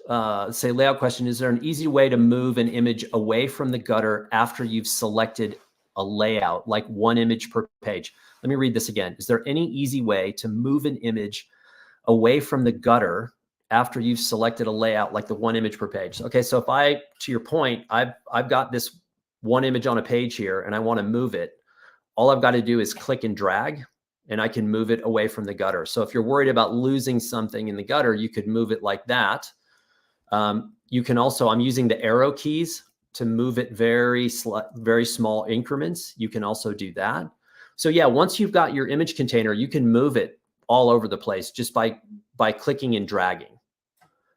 say, layout question, is there an easy way to move an image away from the gutter after you've selected a layout, like one image per page? Let me read this again. Is there any easy way to move an image away from the gutter after you've selected a layout, like the one image per page? Okay, so if I, to your point, I've got this one image on a page here and I want to move it, all I've got to do is click and drag, and I can move it away from the gutter. So if you're worried about losing something in the gutter, you could move it like that. You can also, I'm using the arrow keys to move it very small increments. You can also do that. So yeah, once you've got your image container, you can move it all over the place just by clicking and dragging.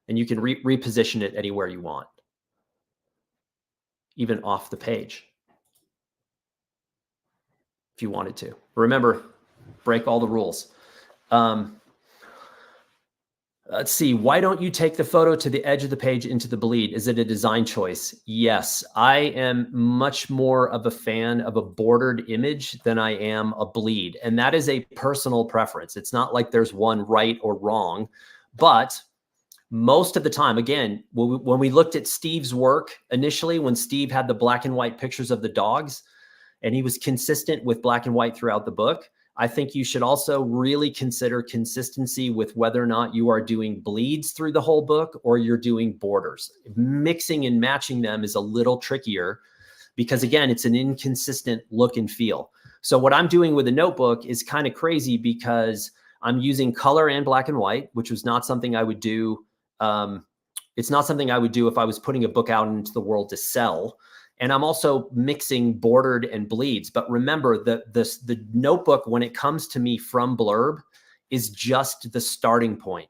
And you can reposition it anywhere you want, even off the page, if you wanted to. Remember, break all the rules. Let's see. Why don't you take the photo to the edge of the page into the bleed? Is it a design choice? Yes, I am much more of a fan of a bordered image than I am a bleed. And that is a personal preference. It's not like there's one right or wrong, but most of the time, again, when we looked at Steve's work initially, when Steve had the black and white pictures of the dogs, and he was consistent with black and white throughout the book, I think you should also really consider consistency with whether or not you are doing bleeds through the whole book or you're doing borders. Mixing and matching them is a little trickier because, again, it's an inconsistent look and feel. So what I'm doing with a notebook is kind of crazy because I'm using color and black and white, which was not something I would do. It's not something I would do if I was putting a book out into the world to sell. And I'm also mixing bordered and bleeds. But remember, the notebook, when it comes to me from Blurb, is just the starting point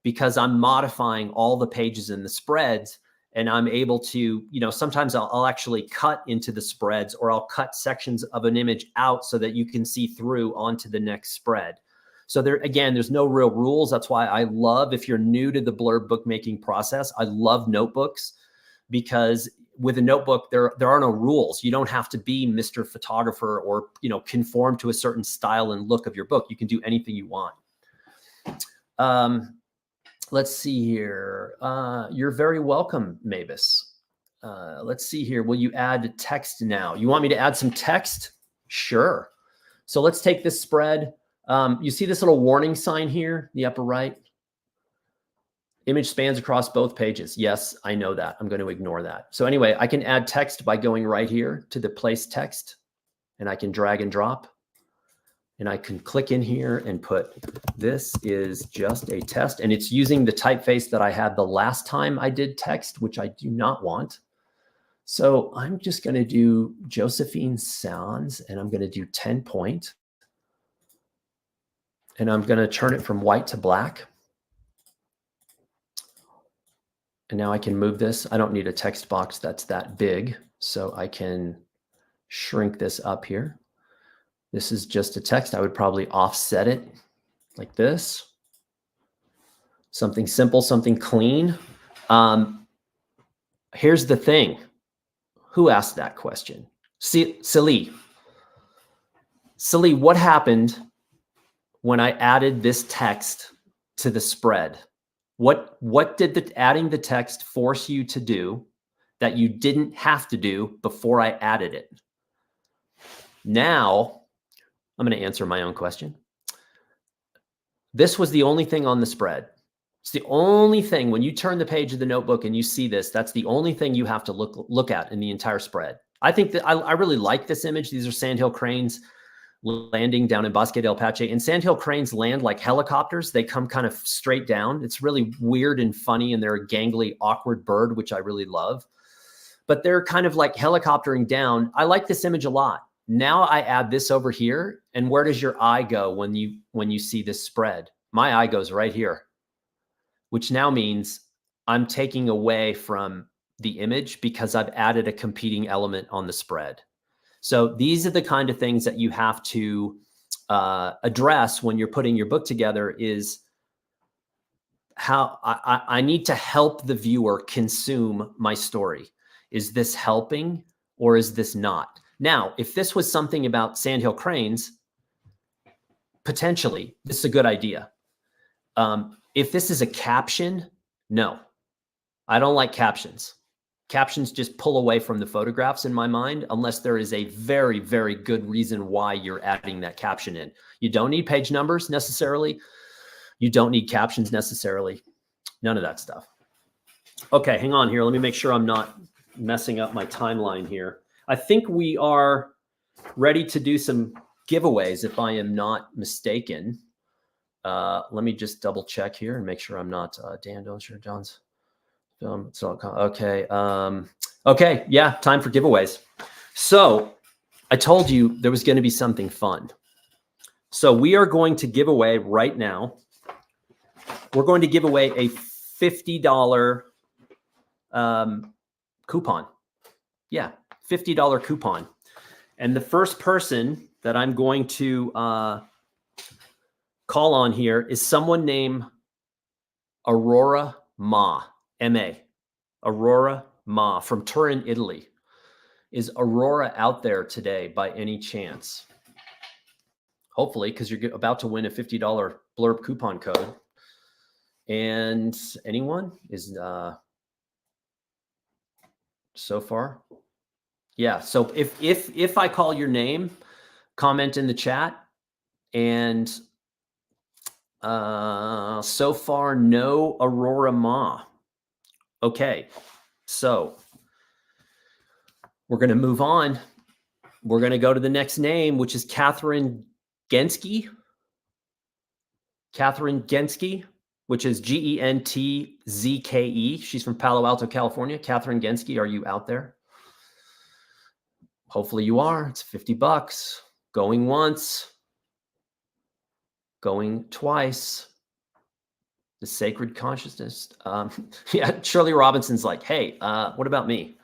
because I'm modifying all the pages in the spreads, and I'm able to, you know, sometimes I'll actually cut into the spreads, or I'll cut sections of an image out so that you can see through onto the next spread. So there, again, there's no real rules. That's why I love, if you're new to the Blurb bookmaking process, I love notebooks, because with a notebook, there are no rules. You don't have to be Mr. Photographer or, you know, conform to a certain style and look of your book. You can do anything you want. Let's see here. You're very welcome, Mavis. Let's see here. Will you add text now? You want me to add some text? Sure. So let's take this spread. You see this little warning sign here, the upper right? Image spans across both pages. Yes, I know that. I'm going to ignore that. So anyway, I can add text by going right here to the place text, and I can drag and drop. And I can click in here and put, this is just a test. And it's using the typeface that I had the last time I did text, which I do not want. So I'm just going to do Josephine Sands, and I'm going to do 10 point. And I'm going to turn it from white to black. And now I can move this. I don't need a text box that's that big, so I can shrink this up here. This is just a text. I would probably offset it like this. Something simple, something clean. Here's the thing. Who asked that question? Silly, what happened when I added this text to the spread? What did adding the text force you to do that you didn't have to do before I added it? Now, I'm going to answer my own question. This was the only thing on the spread. It's the only thing. When you turn the page of the notebook and you see this, that's the only thing you have to look at in the entire spread. I think that I really like this image. These are sandhill cranes landing down in Bosque del Pache, and sandhill cranes land like helicopters. They come kind of straight down. It's really weird and funny, and they're a gangly, awkward bird, which I really love. But they're kind of like helicoptering down. I like this image a lot. Now I add this over here, and where does your eye go when you see this spread? My eye goes right here, which now means I'm taking away from the image because I've added a competing element on the spread. So these are the kind of things that you have to address when you're putting your book together, is how I need to help the viewer consume my story. Is this helping or is this not? Now, if this was something about sandhill cranes, potentially this is a good idea. If this is a caption, no, I don't like captions. Captions just pull away from the photographs in my mind, unless there is a very, very good reason why you're adding that caption in. You don't need page numbers necessarily. You don't need captions necessarily. None of that stuff. Okay, hang on here. Let me make sure I'm not messing up my timeline here. I think we are ready to do some giveaways, if I am not mistaken. Let me just double check here and make sure I'm not Dan John's. Okay. Okay. Yeah. Time for giveaways. So I told you there was going to be something fun. So we are going to give away right now. We're going to give away a $50 coupon. Yeah. $50 coupon. And the first person that I'm going to call on here is someone named Aurora Ma. M.A. Aurora Ma from Turin, Italy. Is Aurora out there today by any chance? Hopefully, because you're about to win a $50 Blurb coupon code. And anyone is so far? Yeah. So if I call your name, comment in the chat. And so far, no Aurora Ma. Okay, so we're going to move on. We're going to go to the next name, which is Catherine Genske. Catherine Genske, which is Gentzke. She's from Palo Alto, California. Catherine Genske, are you out there? Hopefully you are. It's $50. Going once. Going twice. The sacred consciousness. Yeah, Shirley Robinson's like, hey, what about me?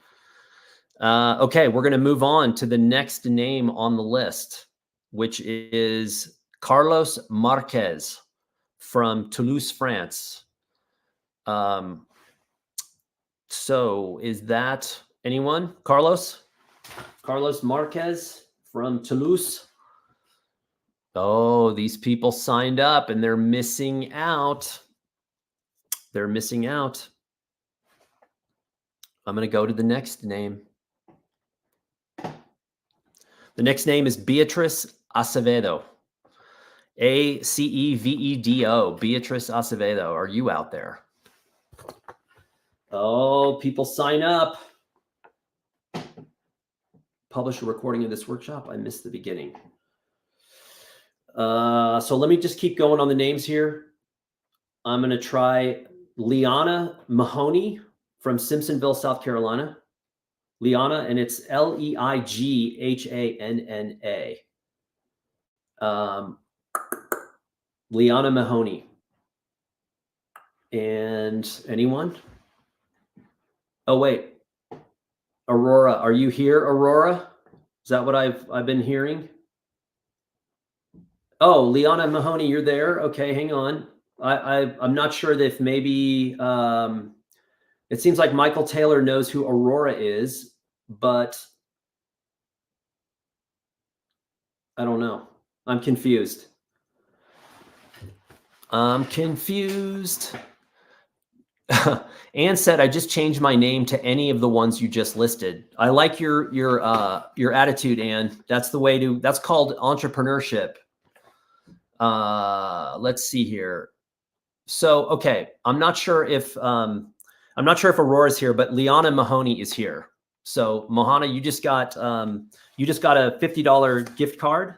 Okay, we're going to move on to the next name on the list, which is Carlos Marquez from Toulouse, France. So is that anyone? Carlos? Carlos Marquez from Toulouse. Oh, these people signed up and they're missing out. They're missing out. I'm going to go to the next name. The next name is Beatrice Acevedo. Acevedo. Beatrice Acevedo. Are you out there? Oh, people sign up. Publish a recording of this workshop. I missed the beginning. So let me just keep going on the names here. I'm going to try Liana Mahoney from Simpsonville, South Carolina. Liana, and it's Leighhanna. Liana Mahoney. And anyone? Oh, wait. Aurora, are you here, Aurora? Is that what I've been hearing? Oh, Liana Mahoney, you're there. Okay, hang on. I'm not sure if maybe it seems like Michael Taylor knows who Aurora is, but I don't know. I'm confused. I'm confused. Anne said, I just changed my name to any of the ones you just listed. I like your attitude, Anne. That's the way to, that's called entrepreneurship. Let's see here. So, okay. I'm not sure if Aurora's here, but Liana Mahoney is here. So Mohana, you just got a $50 gift card,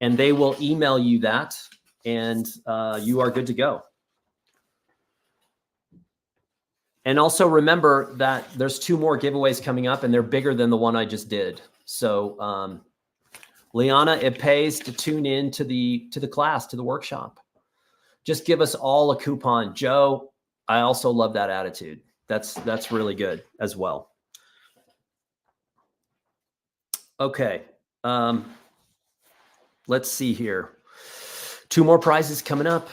and they will email you that, and you are good to go. And also remember that there's 2 more giveaways coming up, and they're bigger than the one I just did. So Liana, it pays to tune in to the class, to the workshop. Just give us all a coupon. Joe, I also love that attitude. That's really good as well. Okay. Let's see here. 2 more prizes coming up.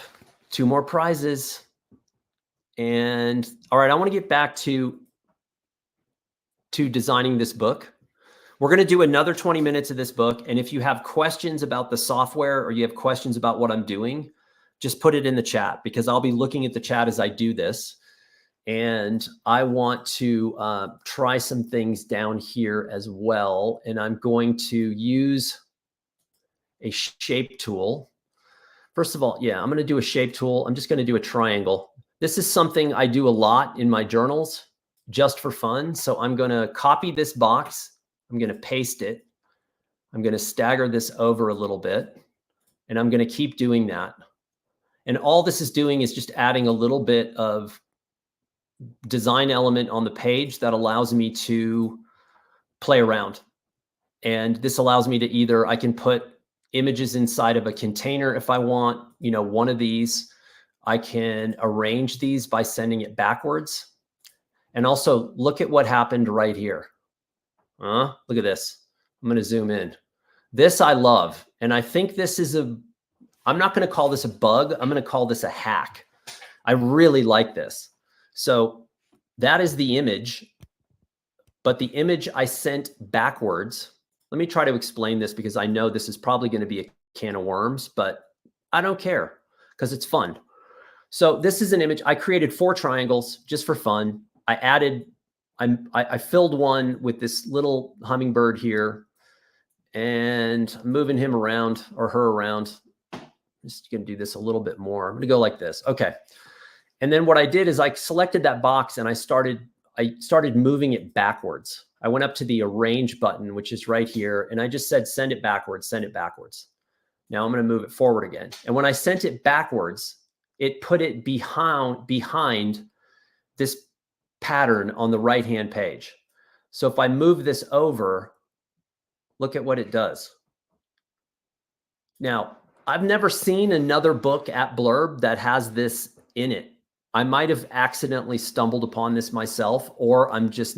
2 more prizes. And all right, I want to get back to designing this book. We're going to do another 20 minutes of this book. And if you have questions about the software or you have questions about what I'm doing, just put it in the chat, because I'll be looking at the chat as I do this. And I want to try some things down here as well. And I'm going to use a shape tool. First of all, yeah, I'm going to do a shape tool. I'm just going to do a triangle. This is something I do a lot in my journals just for fun. So I'm going to copy this box. I'm going to paste it. I'm going to stagger this over a little bit, and I'm going to keep doing that. And all this is doing is just adding a little bit of design element on the page that allows me to play around. And this allows me to either, I can put images inside of a container if I want, one of these. I can arrange these by sending it backwards. And also look at what happened right here. Look at this. I'm going to zoom in. This I love. And I think this is I'm not going to call this a bug. I'm going to call this a hack. I really like this. So that is the image, but the image I sent backwards. Let me try to explain this, because I know this is probably going to be a can of worms, but I don't care because it's fun. So this is an image. I created 4 triangles just for fun. I filled one with this little hummingbird here, and I'm moving him around, or her around. I'm just going to do this a little bit more. I'm going to go like this. Okay. And then what I did is I selected that box and I started moving it backwards. I went up to the arrange button, which is right here. And I just said, send it backwards, send it backwards. Now I'm going to move it forward again. And when I sent it backwards, it put it behind this pattern on the right-hand page. So if I move this over, look at what it does. Now, I've never seen another book at Blurb that has this in it. I might have accidentally stumbled upon this myself, or I just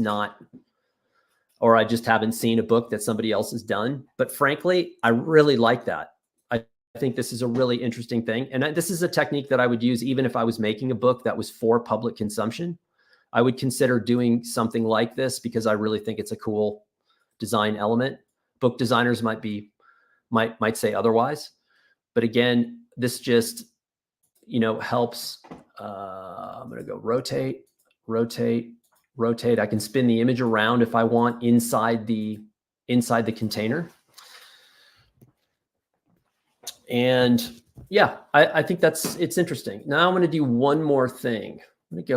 haven't seen a book that somebody else has done. But frankly, I really like that. I think this is a really interesting thing. And this is a technique that I would use even if I was making a book that was for public consumption. I would consider doing something like this because I really think it's a cool design element. Book designers might say otherwise. But again, this just, helps. I'm going to go rotate, rotate, rotate. I can spin the image around if I want inside the container. And yeah, I think it's interesting. Now I'm going to do one more thing. I'm going to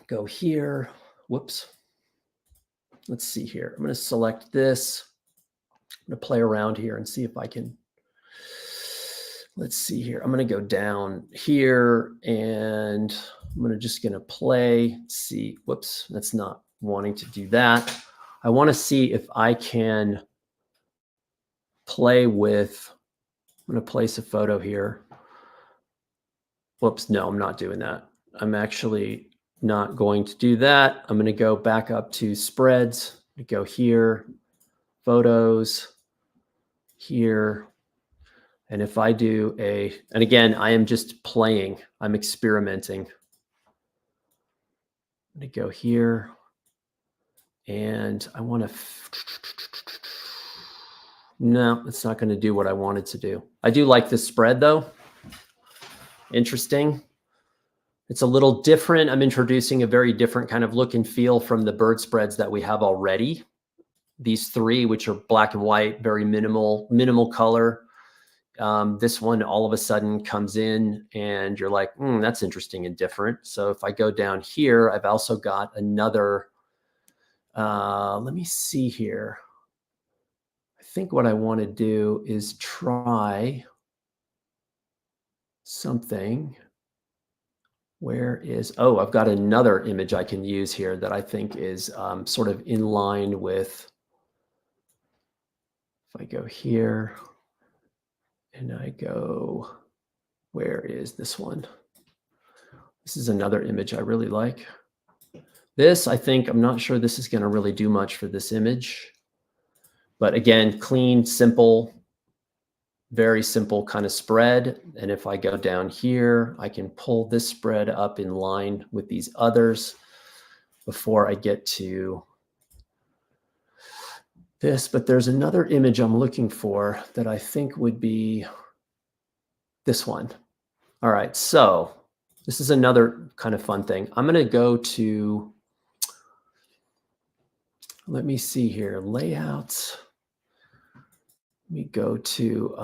go here. Whoops. Let's see here. I'm going to select this. I'm going to play around here and see if I can. Let's see here. I'm going to go down here and I'm just going to play. See, whoops, that's not wanting to do that. I want to see if I can play with, I'm going to place a photo here. Whoops, no, I'm not doing that. I'm actually not going to do that. I'm going to go back up to spreads, go here, photos, here. And if I do and again, I am just playing, I'm experimenting. I'm going to go here and I want to, no, it's not going to do what I wanted to do. I do like this spread though. Interesting. It's a little different. I'm introducing a very different kind of look and feel from the bird spreads that we have already. These three, which are black and white, very minimal color. This one all of a sudden comes in and you're like, that's interesting and different. So if I go down here, I've also got another, let me see here. I think what I want to do is try something. Where is, oh, I've got another image I can use here that I think is sort of in line with, if I go here and I go, where is this one? This is another image I really like. This, I think, I'm not sure this is going to really do much for this image. But again, clean, simple, very simple kind of spread. And if I go down here, I can pull this spread up in line with these others before I get to this. But there's another image I'm looking for that I think would be this one. All right, so this is another kind of fun thing. I'm going to go to, let me see here, layouts. Let me go to,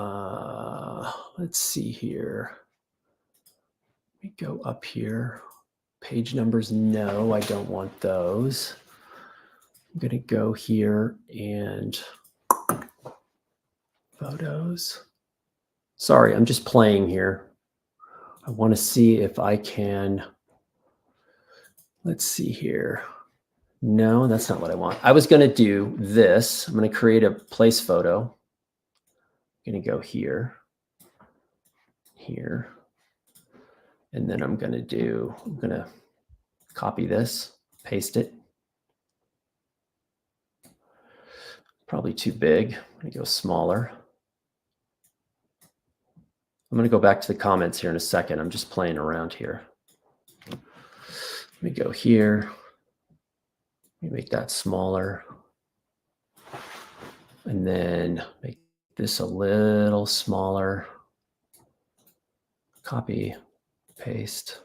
let's see here. Let me go up here. Page numbers, no, I don't want those. I'm going to go here and photos. Sorry, I'm just playing here. I want to see if I can, let's see here. No, that's not what I want. I was going to do this. I'm going to create a place photo. I'm going to go here, here. And then I'm going to copy this, paste it. Probably too big. I'm going to go smaller. I'm going to go back to the comments here in a second. I'm just playing around here. Let me go here. Let me make that smaller. And then make this a little smaller. Copy, paste.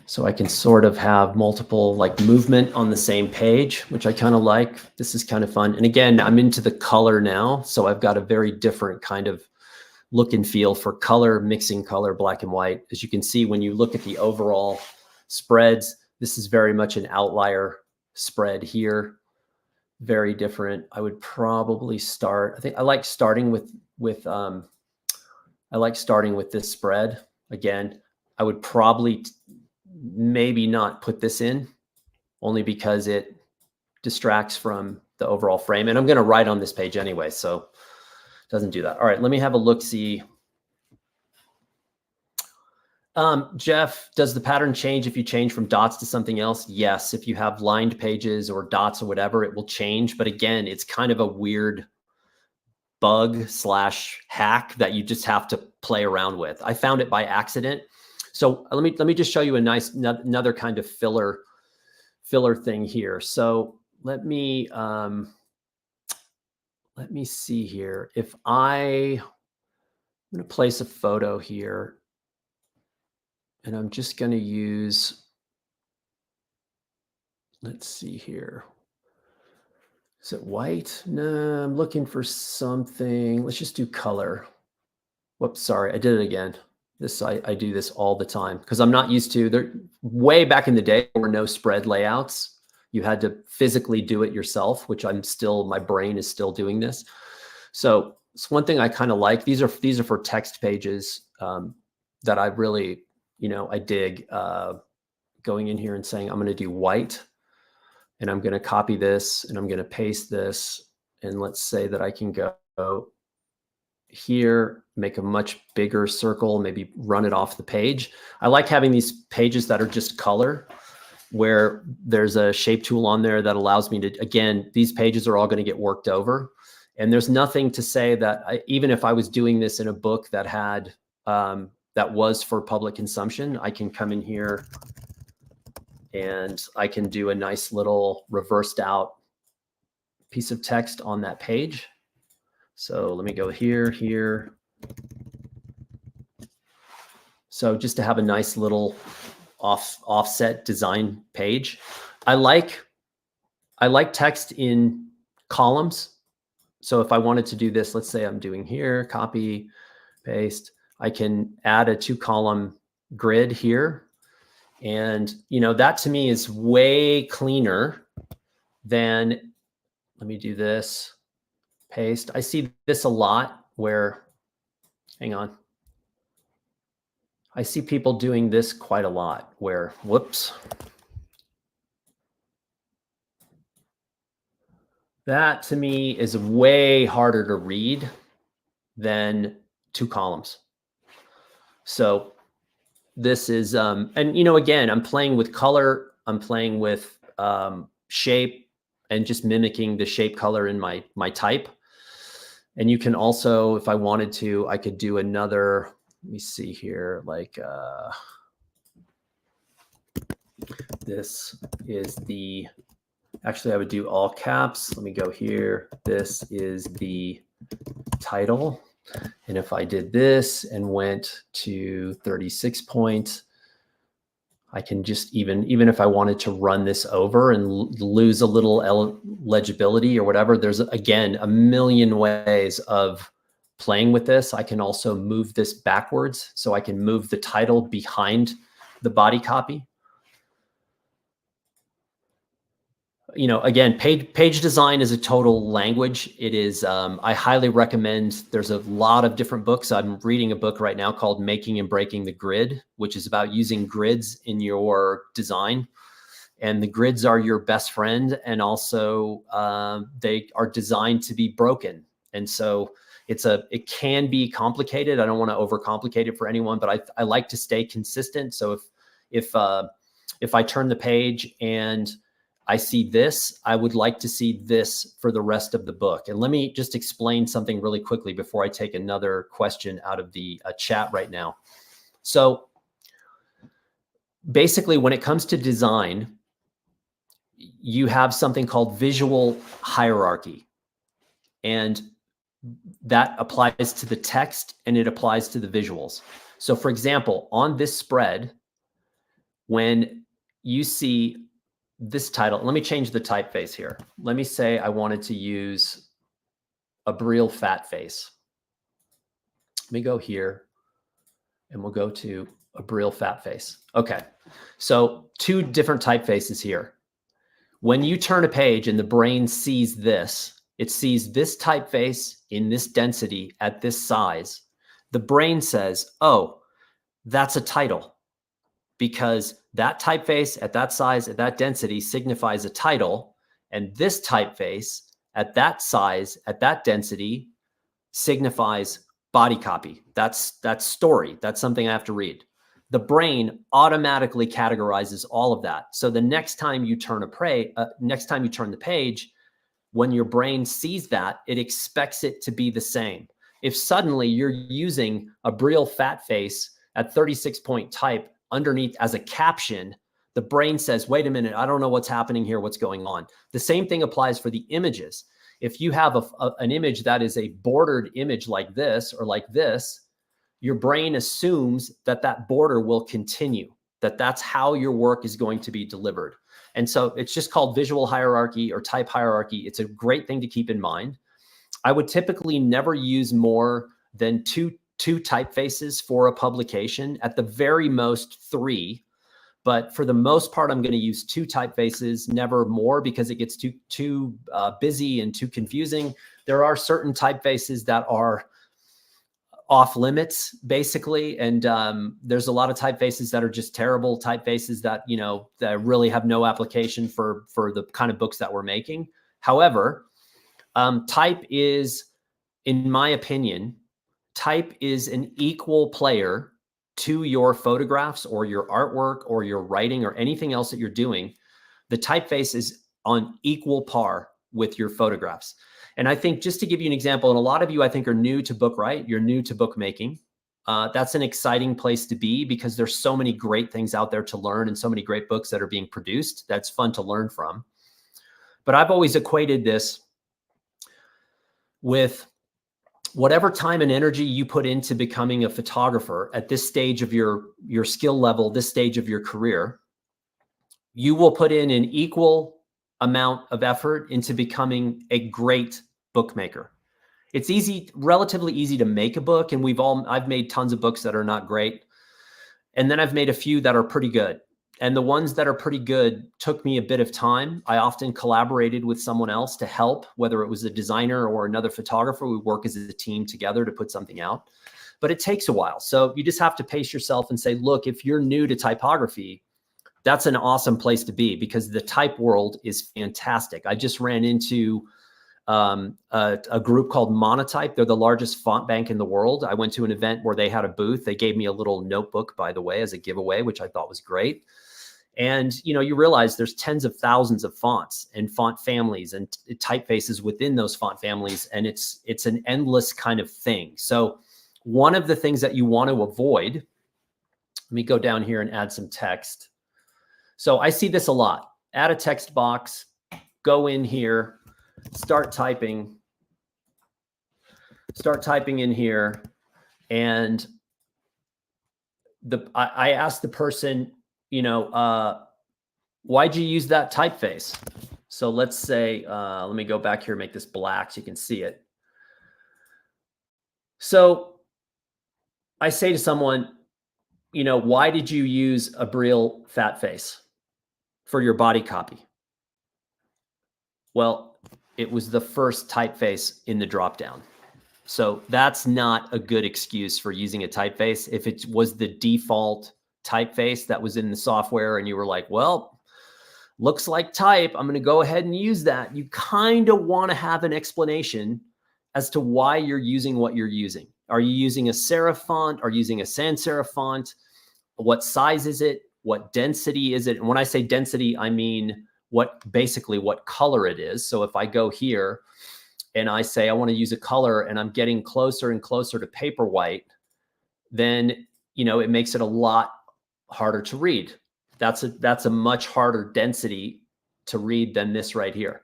So I can sort of have multiple like movement on the same page, which I kind of like. This is kind of fun. And again, I'm into the color now. So I've got a very different kind of look and feel for color, mixing color, black and white. As you can see, when you look at the overall spreads, this is very much an outlier spread here. Very different. I would probably start, I think I like starting with this spread. Again, I would probably maybe not put this in only because it distracts from the overall frame. And I'm going to write on this page anyway, so it doesn't do that. All right, let me have a look-see. Jeff, does the pattern change if you change from dots to something else? Yes, if you have lined pages or dots or whatever, it will change. But again, it's kind of a weird bug / hack that you just have to play around with. I found it by accident. So let me just show you a nice, another kind of filler thing here. So let me see I'm going to place a photo here. And I'm just going to use, let's see here. Is it white? No, I'm looking for something. Let's just do color. Whoops, sorry, I did it again. I do this all the time because I'm not used to there. Way back in the day, there were no spread layouts. You had to physically do it yourself, which my brain is still doing this. So it's one thing I kind of like. These are for text pages that I really, I dig. Going in here and saying, I'm going to do white, and I'm going to copy this, and I'm going to paste this. And let's say that I can go here, make a much bigger circle, maybe run it off the page. I like having these pages that are just color, where there's a shape tool on there that allows me to, again, these pages are all going to get worked over. And there's nothing to say that even if I was doing this in a book that had, that was for public consumption, I can come in here and I can do a nice little reversed out piece of text on that page. So let me go here. So just to have a nice little offset design page. I like text in columns. So if I wanted to do this, let's say I'm doing here, copy, paste, I can add a 2-column grid here. And, that to me is way cleaner than, let me do this, paste. I see this a lot where, hang on. I see people doing this quite a lot where, whoops. That to me is way harder to read than 2 columns. So this is, and again, I'm playing with color, I'm playing with shape, and just mimicking the shape color in my type. And you can also, if I wanted to, I could do another, let me see here, like this is the, actually I would do all caps. Let me go here. This is the title. And if I did this and went to 36 point, I can just, even if I wanted to run this over and lose a little legibility or whatever, there's, again, a million ways of playing with this. I can also move this backwards. So I can move the title behind the body copy. Again, page design is a total language. It is, I highly recommend, there's a lot of different books. I'm reading a book right now called Making and Breaking the Grid, which is about using grids in your design. And the grids are your best friend. And also they are designed to be broken. And so it can be complicated. I don't want to overcomplicate it for anyone, but I like to stay consistent. So if I turn the page and I see this, I would like to see this for the rest of the book. And let me just explain something really quickly before I take another question out of the chat right now. So basically, when it comes to design, you have something called visual hierarchy. And that applies to the text and it applies to the visuals. So for example, on this spread, when you see this title, let me change the typeface here. Let me say I wanted to use a Brielle fat face. Let me go here and we'll go to a Brielle fat face. Okay, so 2 different typefaces here. When you turn a page and the brain sees this, it sees this typeface in this density at this size. The brain says, oh, that's a title, because that typeface at that size, at that density signifies a title. And this typeface at that size, at that density signifies body copy. That's story. That's something I have to read. The brain automatically categorizes all of that. So the next time you turn the page, when your brain sees that, it expects it to be the same. If suddenly you're using a Brielle fat face at 36 point type underneath as a caption, the brain says, wait a minute, I don't know what's happening here, what's going on. The same thing applies for the images. If you have an image that is a bordered image like this or like this, your brain assumes that that border will continue, that that's how your work is going to be delivered. And so it's just called visual hierarchy or type hierarchy. It's a great thing to keep in mind. I would typically never use more than two typefaces for a publication, at the very most 3. But for the most part, I'm going to use 2 typefaces, never more, because it gets too busy and too confusing. There are certain typefaces that are off limits, basically, and there's a lot of typefaces that are just terrible typefaces that, you know, that really have no application for the kind of books that we're making. However, type is, in my opinion, type is an equal player to your photographs or your artwork or your writing or anything else that you're doing. The typeface is on equal par with your photographs. And I think, just to give you an example, and a lot of you, I think, are new to BookWright, you're new to bookmaking. That's an exciting place to be, because there's so many great things out there to learn and so many great books that are being produced. That's fun to learn from. But I've always equated this with whatever time and energy you put into becoming a photographer at this stage of your skill level, this stage of your career, you will put in an equal amount of effort into becoming a great bookmaker. It's easy, relatively easy to make a book. And I've made tons of books that are not great. And then I've made a few that are pretty good. And the ones that are pretty good took me a bit of time. I often collaborated with someone else to help, whether it was a designer or another photographer. We work as a team together to put something out, but it takes a while. So you just have to pace yourself and say, look, if you're new to typography, that's an awesome place to be, because the type world is fantastic. I just ran into a group called Monotype. They're the largest font bank in the world. I went to an event where they had a booth. They gave me a little notebook, by the way, as a giveaway, which I thought was great. And, you know, you realize there's tens of thousands of fonts and font families and typefaces within those font families. And it's an endless kind of thing. So one of the things that you want to avoid, let me go down here and add some text. So I see this a lot. Add a text box, go in here, start typing in here. And I asked the person, you know, why'd you use that typeface? So let's say, let me go back here, make this black so you can see it. So I say to someone, you know, why did you use a Brielle fat face for your body copy? Well, it was the first typeface in the dropdown. So that's not a good excuse for using a typeface. If it was the default typeface that was in the software and you were like, well, looks like type, I'm going to go ahead and use that. You kind of want to have an explanation as to why you're using what you're using. Are you using a serif font? Are you using a sans serif font? What size is it? What density is it? And when I say density, I mean basically what color it is. So if I go here and I say I want to use a color and I'm getting closer and closer to paper white, then, you know, it makes it a lot harder to read. That's a much harder density to read than this right here.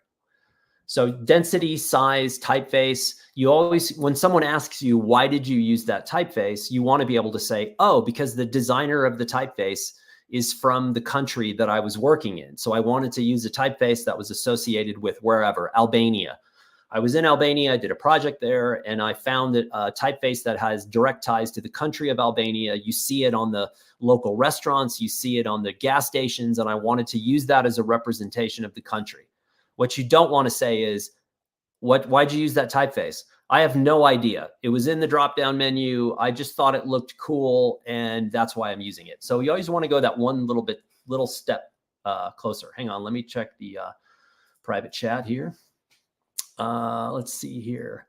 So density, size, typeface, you always, when someone asks you, why did you use that typeface? You want to be able to say, oh, because the designer of the typeface is from the country that I was working in. So I wanted to use a typeface that was associated with wherever, Albania. I was in Albania, I did a project there, and I found that a typeface that has direct ties to the country of Albania. You see it on the local restaurants, you see it on the gas stations, and I wanted to use that as a representation of the country. What you don't want to say is, why'd you use that typeface? I have no idea. It was in the drop-down menu. I just thought it looked cool, and that's why I'm using it. So you always want to go that one little step closer. Hang on, let me check the private chat here. Let's see here.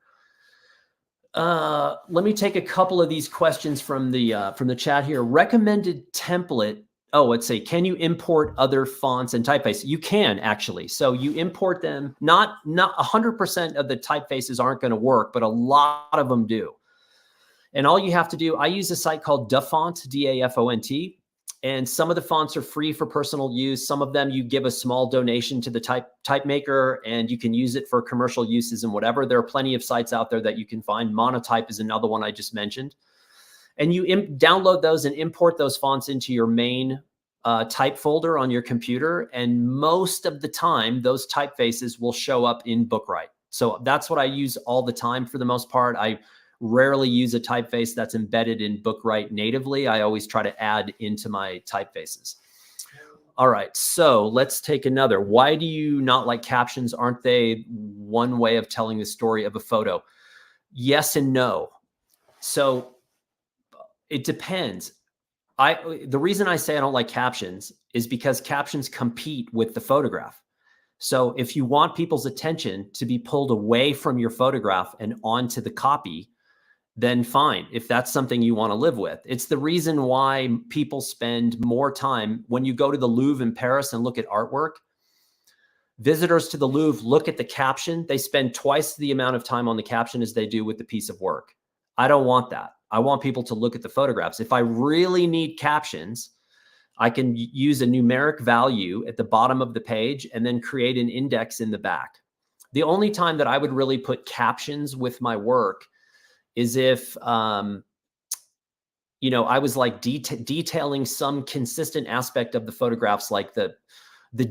Let me take a couple of these questions from the chat here. Recommended template. Oh, let's say, can you import other fonts and typefaces? You can actually. So you import them. Not 100% of the typefaces aren't going to work, but a lot of them do. And all you have to do, I use a site called Dafont, D-A-F-O-N-T. And some of the fonts are free for personal use. Some of them you give a small donation to the type maker and you can use it for commercial uses and whatever. There are plenty of sites out there that you can find. Monotype is another one I just mentioned. And you download those and import those fonts into your main type folder on your computer, and most of the time, those typefaces will show up in BookWright. So that's what I use all the time for the most part. I rarely use a typeface that's embedded in BookWright natively. I always try to add into my typefaces. All right, so let's take another. Why do you not like captions? Aren't they one way of telling the story of a photo? Yes and no. So it depends. The reason I say I don't like captions is because captions compete with the photograph. So if you want people's attention to be pulled away from your photograph and onto the copy, then fine, if that's something you want to live with. It's the reason why people spend more time when you go to the Louvre in Paris and look at artwork. Visitors to the Louvre look at the caption. They spend twice the amount of time on the caption as they do with the piece of work. I don't want that. I want people to look at the photographs. If I really need captions, I can use a numeric value at the bottom of the page and then create an index in the back. The only time that I would really put captions with my work is if, I was like detailing some consistent aspect of the photographs, like the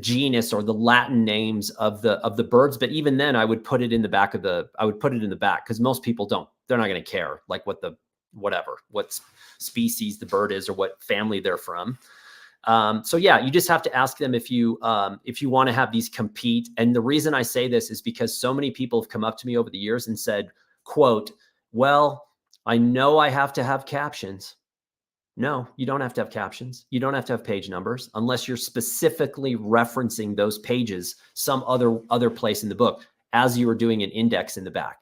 genus or the Latin names of the birds. But even then I would put it in the back because most people they're not going to care like what species the bird is or what family they're from. So yeah, you just have to ask them if you want to have these compete. And the reason I say this is because so many people have come up to me over the years and said, quote, well, I know I have to have captions. No, you don't have to have captions. You don't have to have page numbers unless you're specifically referencing those pages some other place in the book as you are doing an index in the back.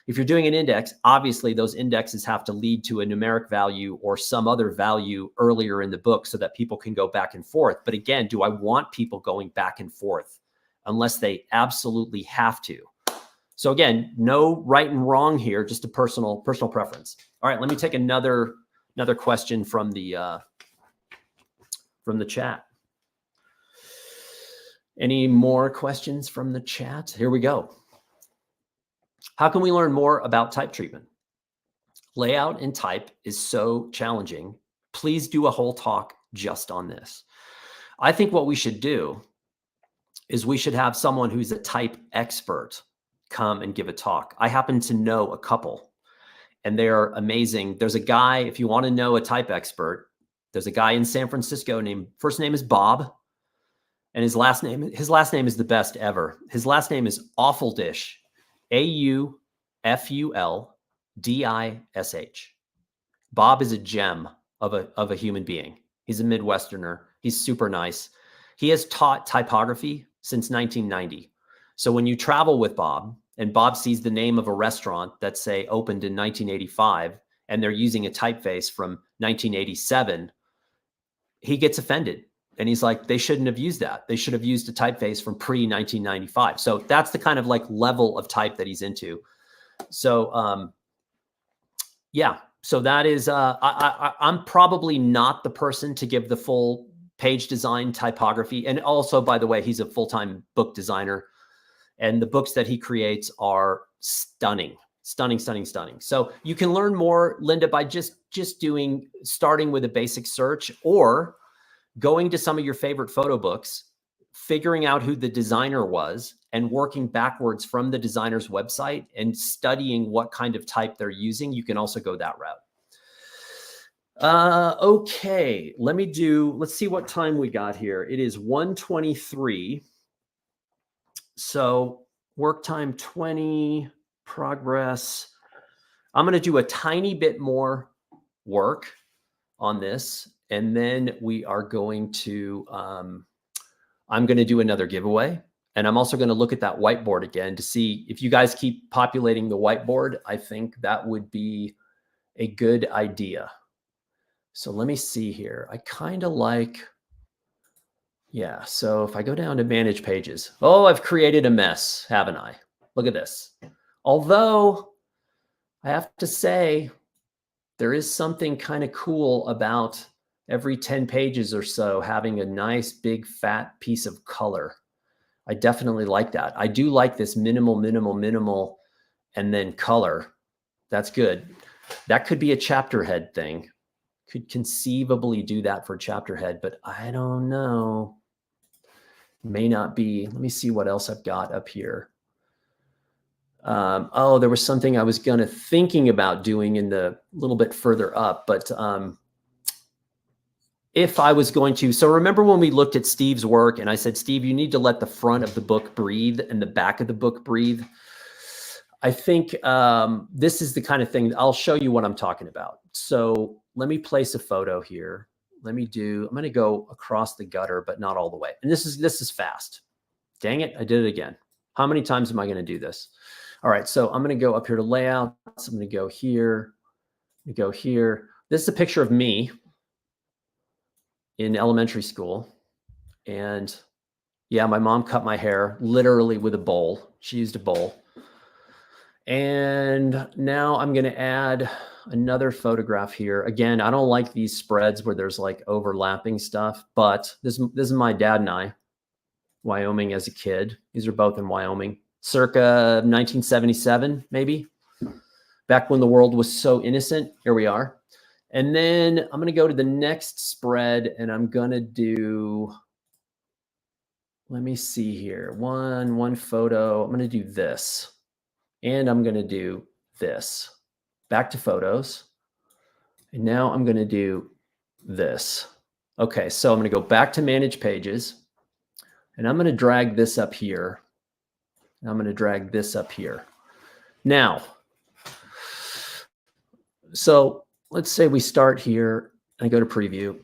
If you're doing an index, obviously those indexes have to lead to a numeric value or some other value earlier in the book so that people can go back and forth. But again, do I want people going back and forth unless they absolutely have to? So again, no right and wrong here, just a personal preference. All right, let me take another question from the chat. Any more questions from the chat? Here we go. How can we learn more about type treatment? Layout and type is so challenging. Please do a whole talk just on this. I think what we should do is we should have someone who's a type expert come and give a talk. I happen to know a couple, and they're amazing. There's a guy, if you want to know a type expert, there's a guy in San Francisco first name is Bob, and his last name is the best ever. His last name is Awfuldish, Aufuldish. Bob is a gem of a human being. He's a Midwesterner. He's super nice. He has taught typography since 1990. So when you travel with Bob and Bob sees the name of a restaurant that say opened in 1985 and they're using a typeface from 1987, he gets offended. And he's like, they shouldn't have used that. They should have used a typeface from pre-1995. So that's the kind of like level of type that he's into. So yeah, so that is, I'm probably not the person to give the full page design typography. And also, by the way, he's a full-time book designer. And the books that he creates are stunning. So you can learn more, Linda, by just starting with a basic search or going to some of your favorite photo books, figuring out who the designer was and working backwards from the designer's website and studying what kind of type they're using. You can also go that route. Okay, let's see what time we got here. It is 1:23. So work time 20, progress. I'm going to do a tiny bit more work on this. And then we are going to, I'm going to do another giveaway. And I'm also going to look at that whiteboard again to see if you guys keep populating the whiteboard. I think that would be a good idea. So let me see here. I kind of like, yeah. So if I go down to manage pages, oh, I've created a mess, haven't I? Look at this. Although I have to say, there is something kind of cool about every 10 pages or so having a nice big fat piece of color. I definitely like that. I do like this minimal, and then color. That's good. That could be a chapter head thing Could conceivably do that for chapter head, but I don't know. May not be. Let me see what else I've got up here. Oh, there was something I was thinking about doing in the little bit further up, but if I was going to, so remember when we looked at Steve's work and I said, Steve, you need to let the front of the book breathe and the back of the book breathe. I think this is the kind of thing, I'll show you what I'm talking about. So let me place a photo here. I'm going to go across the gutter, but not all the way. And this is fast. Dang it, I did it again. How many times am I going to do this? All right, so I'm going to go up here to layouts. I'm going to go here, go here. This is a picture of me in elementary school. And yeah, my mom cut my hair literally with a bowl. She used a bowl. And now I'm going to add another photograph here. Again, I don't like these spreads where there's like overlapping stuff, but this is my dad and I, Wyoming as a kid. These are both in Wyoming, circa 1977, maybe. Back when the world was so innocent. Here we are. And then I'm going to go to the next spread and I'm going to do, let me see here, one photo. I'm going to do this. And I'm going to do this. Back to photos. And now I'm going to do this. Okay, so I'm going to go back to manage pages. And I'm going to drag this up here. And I'm going to drag this up here. Now, so let's say we start here and I go to preview.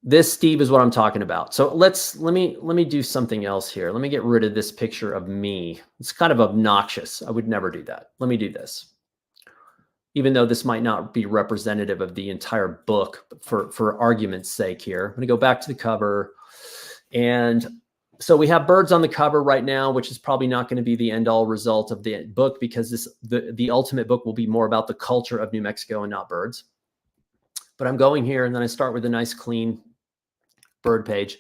This, Steve, is what I'm talking about. So let me do something else here. Let me get rid of this picture of me. It's kind of obnoxious. I would never do that. Let me do this. Even though this might not be representative of the entire book, but for argument's sake here, I'm going to go back to the cover. And so we have birds on the cover right now, which is probably not going to be the end all result of the book because the ultimate book will be more about the culture of New Mexico and not birds. But I'm going here and then I start with a nice clean bird page.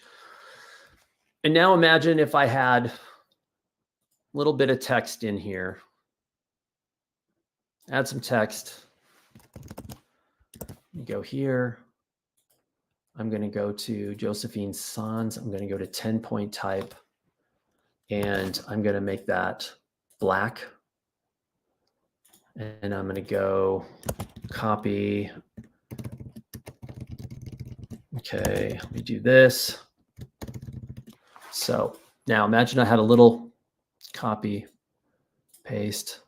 And now imagine if I had a little bit of text in here. Add some text. Go here. I'm going to go to Josephine Sans. I'm going to go to 10-point type. And I'm going to make that black. And I'm going to go copy. Okay, let me do this. So now imagine I had a little copy, paste,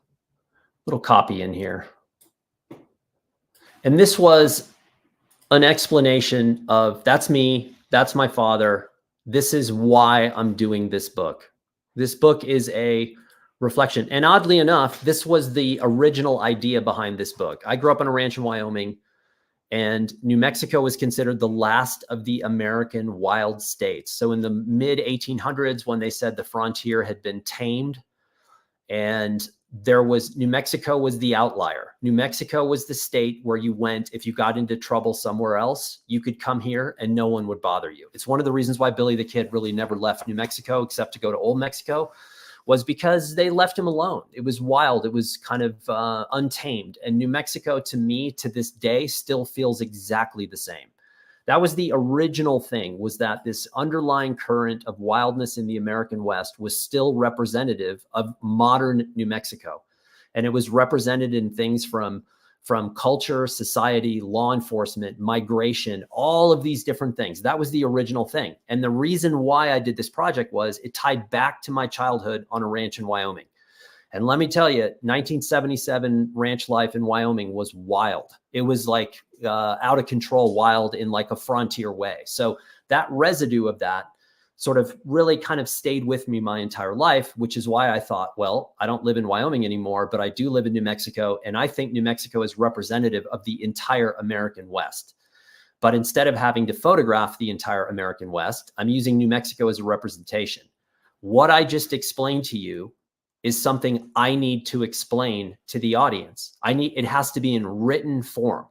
little copy in here. And this was an explanation of that's me, that's my father. This is why I'm doing this book. This book is a reflection. And oddly enough, this was the original idea behind this book. I grew up on a ranch in Wyoming. And New Mexico was considered the last of the American wild states. So in the mid 1800s, when they said the frontier had been tamed and New Mexico was the outlier. New Mexico was the state where you went, if you got into trouble somewhere else, you could come here and no one would bother you. It's one of the reasons why Billy the Kid really never left New Mexico except to go to Old Mexico, was because they left him alone. It was wild. It was kind of untamed. And New Mexico, to me, to this day, still feels exactly the same. That was the original thing, was that this underlying current of wildness in the American West was still representative of modern New Mexico. And it was represented in things from culture, society, law enforcement, migration, all of these different things. That was the original thing. And the reason why I did this project was it tied back to my childhood on a ranch in Wyoming. And let me tell you, 1977 ranch life in Wyoming was wild. It was like out of control, wild in like a frontier way. So that residue of that sort of really kind of stayed with me my entire life, which is why I thought, well, I don't live in Wyoming anymore, but I do live in New Mexico. And I think New Mexico is representative of the entire American West. But instead of having to photograph the entire American West, I'm using New Mexico as a representation. What I just explained to you is something I need to explain to the audience. It has to be in written form.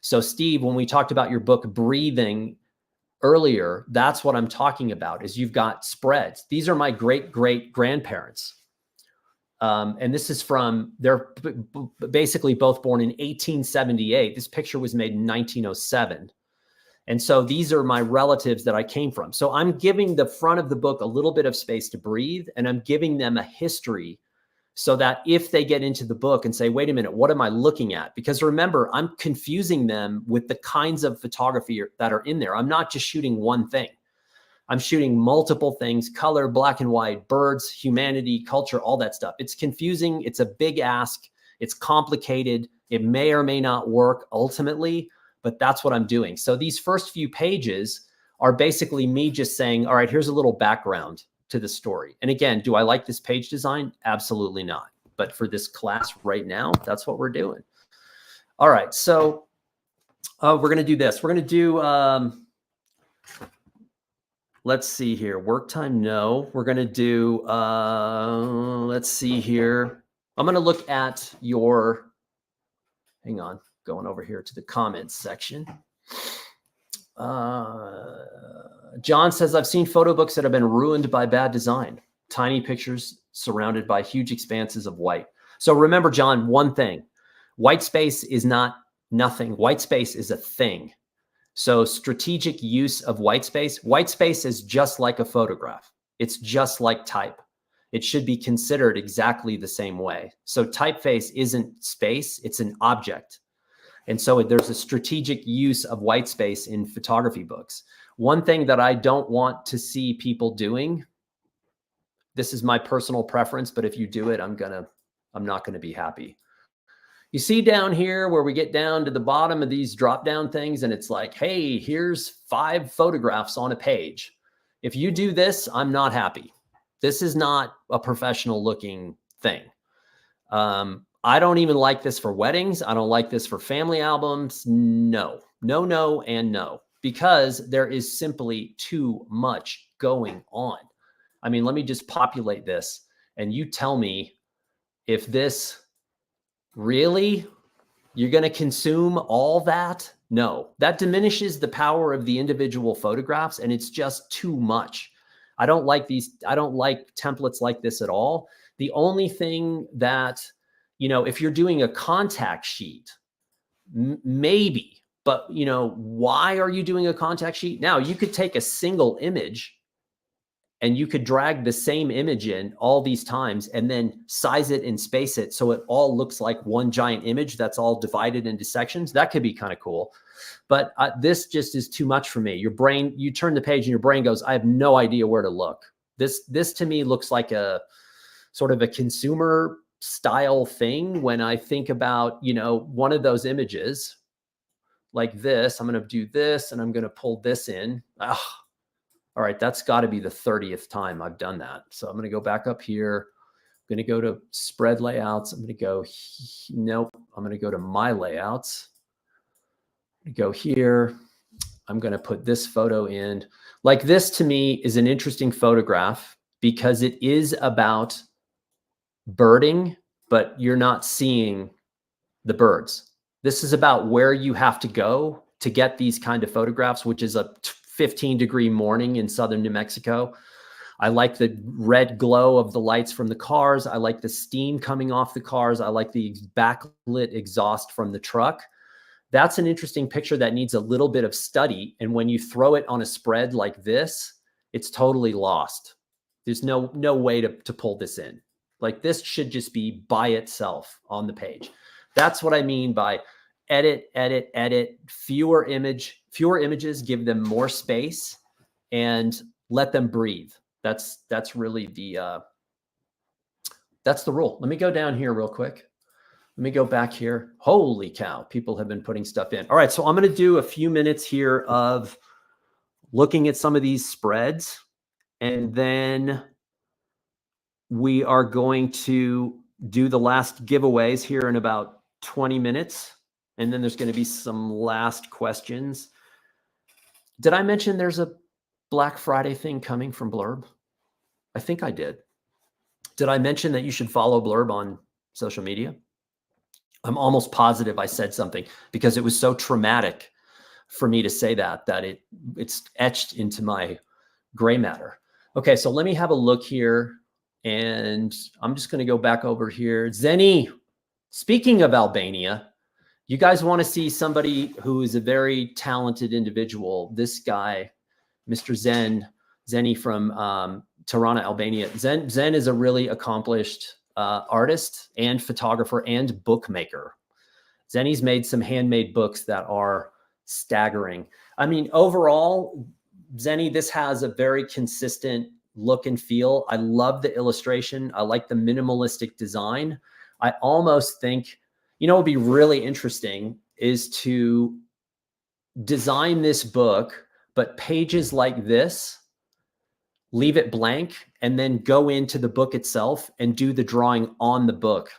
So Steve, when we talked about your book, Breathing, earlier, that's what I'm talking about, is you've got spreads. These are my great-great-grandparents. And this is from, they're basically both born in 1878. This picture was made in 1907. And so these are my relatives that I came from. So I'm giving the front of the book a little bit of space to breathe, and I'm giving them a history so that if they get into the book and say, wait a minute, what am I looking at? Because remember, I'm confusing them with the kinds of photography that are in there. I'm not just shooting one thing. I'm shooting multiple things: color, black and white, birds, humanity, culture, all that stuff. It's confusing. It's a big ask. It's complicated. It may or may not work ultimately, but that's what I'm doing. So these first few pages are basically me just saying, all right, here's a little background to the story. And again, do I like this page design? Absolutely not. But for this class right now, that's what we're doing. All right, so we're going to do this. We're going to do, let's see here, work time, no. We're going to do, let's see here. I'm going to look at your, hang on, going over here to the comments section. John says, I've seen photo books that have been ruined by bad design. Tiny pictures surrounded by huge expanses of white. So remember, John, one thing: white space is not nothing. White space is a thing. So strategic use of white space is just like a photograph. It's just like type. It should be considered exactly the same way. So typeface isn't space, it's an object. And so there's a strategic use of white space in photography books. One thing that I don't want to see people doing, this is my personal preference, but if you do it, I'm not gonna be happy. You see down here where we get down to the bottom of these drop-down things, and it's like, hey, here's 5 photographs on a page. If you do this, I'm not happy. This is not a professional looking thing. I don't even like this for weddings. I don't like this for family albums. No, no, no, and no, because there is simply too much going on. I mean, let me just populate this and you tell me if this really, you're going to consume all that? No, that diminishes the power of the individual photographs, and it's just too much. I don't like these. I don't like templates like this at all. The only thing that, you know, if you're doing a contact sheet, maybe, but you know, why are you doing a contact sheet? Now you could take a single image and you could drag the same image in all these times and then size it and space it so it all looks like one giant image that's all divided into sections. That could be kind of cool. But this just is too much for me. Your brain, you turn the page and your brain goes, I have no idea where to look. This to me looks like a sort of a consumer style thing. When I think about, you know, one of those images like this, I'm going to do this and I'm going to pull this in. Ugh. All right, that's got to be the 30th time I've done that. So I'm going to go back up here. I'm going to go to spread layouts. I'm going to go, nope, I'm going to go to my layouts. Go here. I'm going to put this photo in. Like this to me is an interesting photograph because it is about birding, but you're not seeing the birds. This is about where you have to go to get these kind of photographs, which is a 15-degree morning in southern New Mexico. I like the red glow of the lights from the cars. I like the steam coming off the cars. I like the backlit exhaust from the truck. That's an interesting picture that needs a little bit of study. And when you throw it on a spread like this, it's totally lost. There's no way to pull this in. Like this should just be by itself on the page. That's what I mean by edit, edit, edit, fewer images, give them more space and let them breathe. That's really the, that's the rule. Let me go down here real quick. Let me go back here. Holy cow, people have been putting stuff in. All right, so I'm going to do a few minutes here of looking at some of these spreads, and then we are going to do the last giveaways here in about 20 minutes. And then there's going to be some last questions. Did I mention there's a Black Friday thing coming from Blurb? I think I did. Did I mention that you should follow Blurb on social media? I'm almost positive I said something because it was so traumatic for me to say that it's etched into my gray matter. Okay, so let me have a look here. And I'm just going to go back over here. Zeni, speaking of Albania, you guys want to see somebody who is a very talented individual. This guy, Mr. Zeni from Tirana, Albania. Zen is a really accomplished artist and photographer and bookmaker. Zeni's made some handmade books that are staggering. I mean, overall, Zeni, this has a very consistent look and feel. I love the illustration. I like the minimalistic design. I almost think, you know, what would be really interesting is to design this book, but pages like this, leave it blank, and then go into the book itself and do the drawing on the book,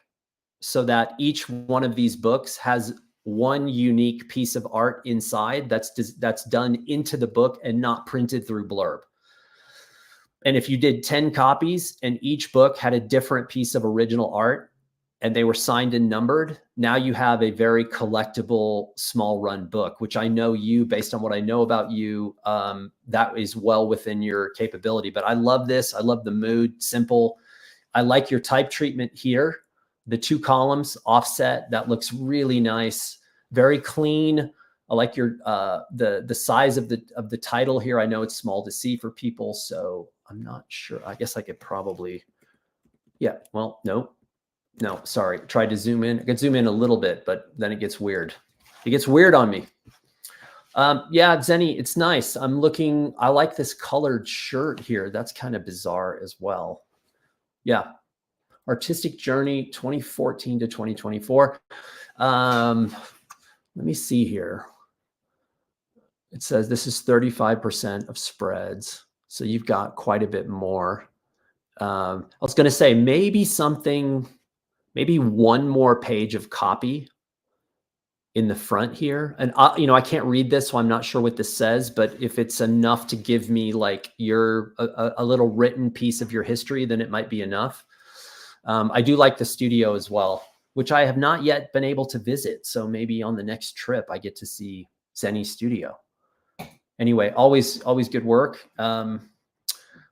so that each one of these books has one unique piece of art inside that's done into the book and not printed through Blurb. And if you did 10 copies and each book had a different piece of original art and they were signed and numbered, now you have a very collectible small run book, which I know you, based on what I know about you, that is well within your capability. But I love this. I love the mood, simple. I like your type treatment here. The 2 columns offset, that looks really nice, very clean. I like your the size of the title here. I know it's small to see for people, so I'm not sure. I guess I could probably, yeah. Well, no, sorry. Tried to zoom in. I could zoom in a little bit, but then it gets weird. It gets weird on me. Yeah, Zeni, it's nice. I'm looking. I like this colored shirt here. That's kind of bizarre as well. Yeah. Artistic journey 2014 to 2024. Let me see here. It says this is 35% of spreads. So you've got quite a bit more. I was going to say maybe one more page of copy in the front here. And you know, I can't read this, so I'm not sure what this says, but if it's enough to give me like a little written piece of your history, then it might be enough. I do like the studio as well, which I have not yet been able to visit. So maybe on the next trip, I get to see Zeni's studio. Anyway, always good work. Let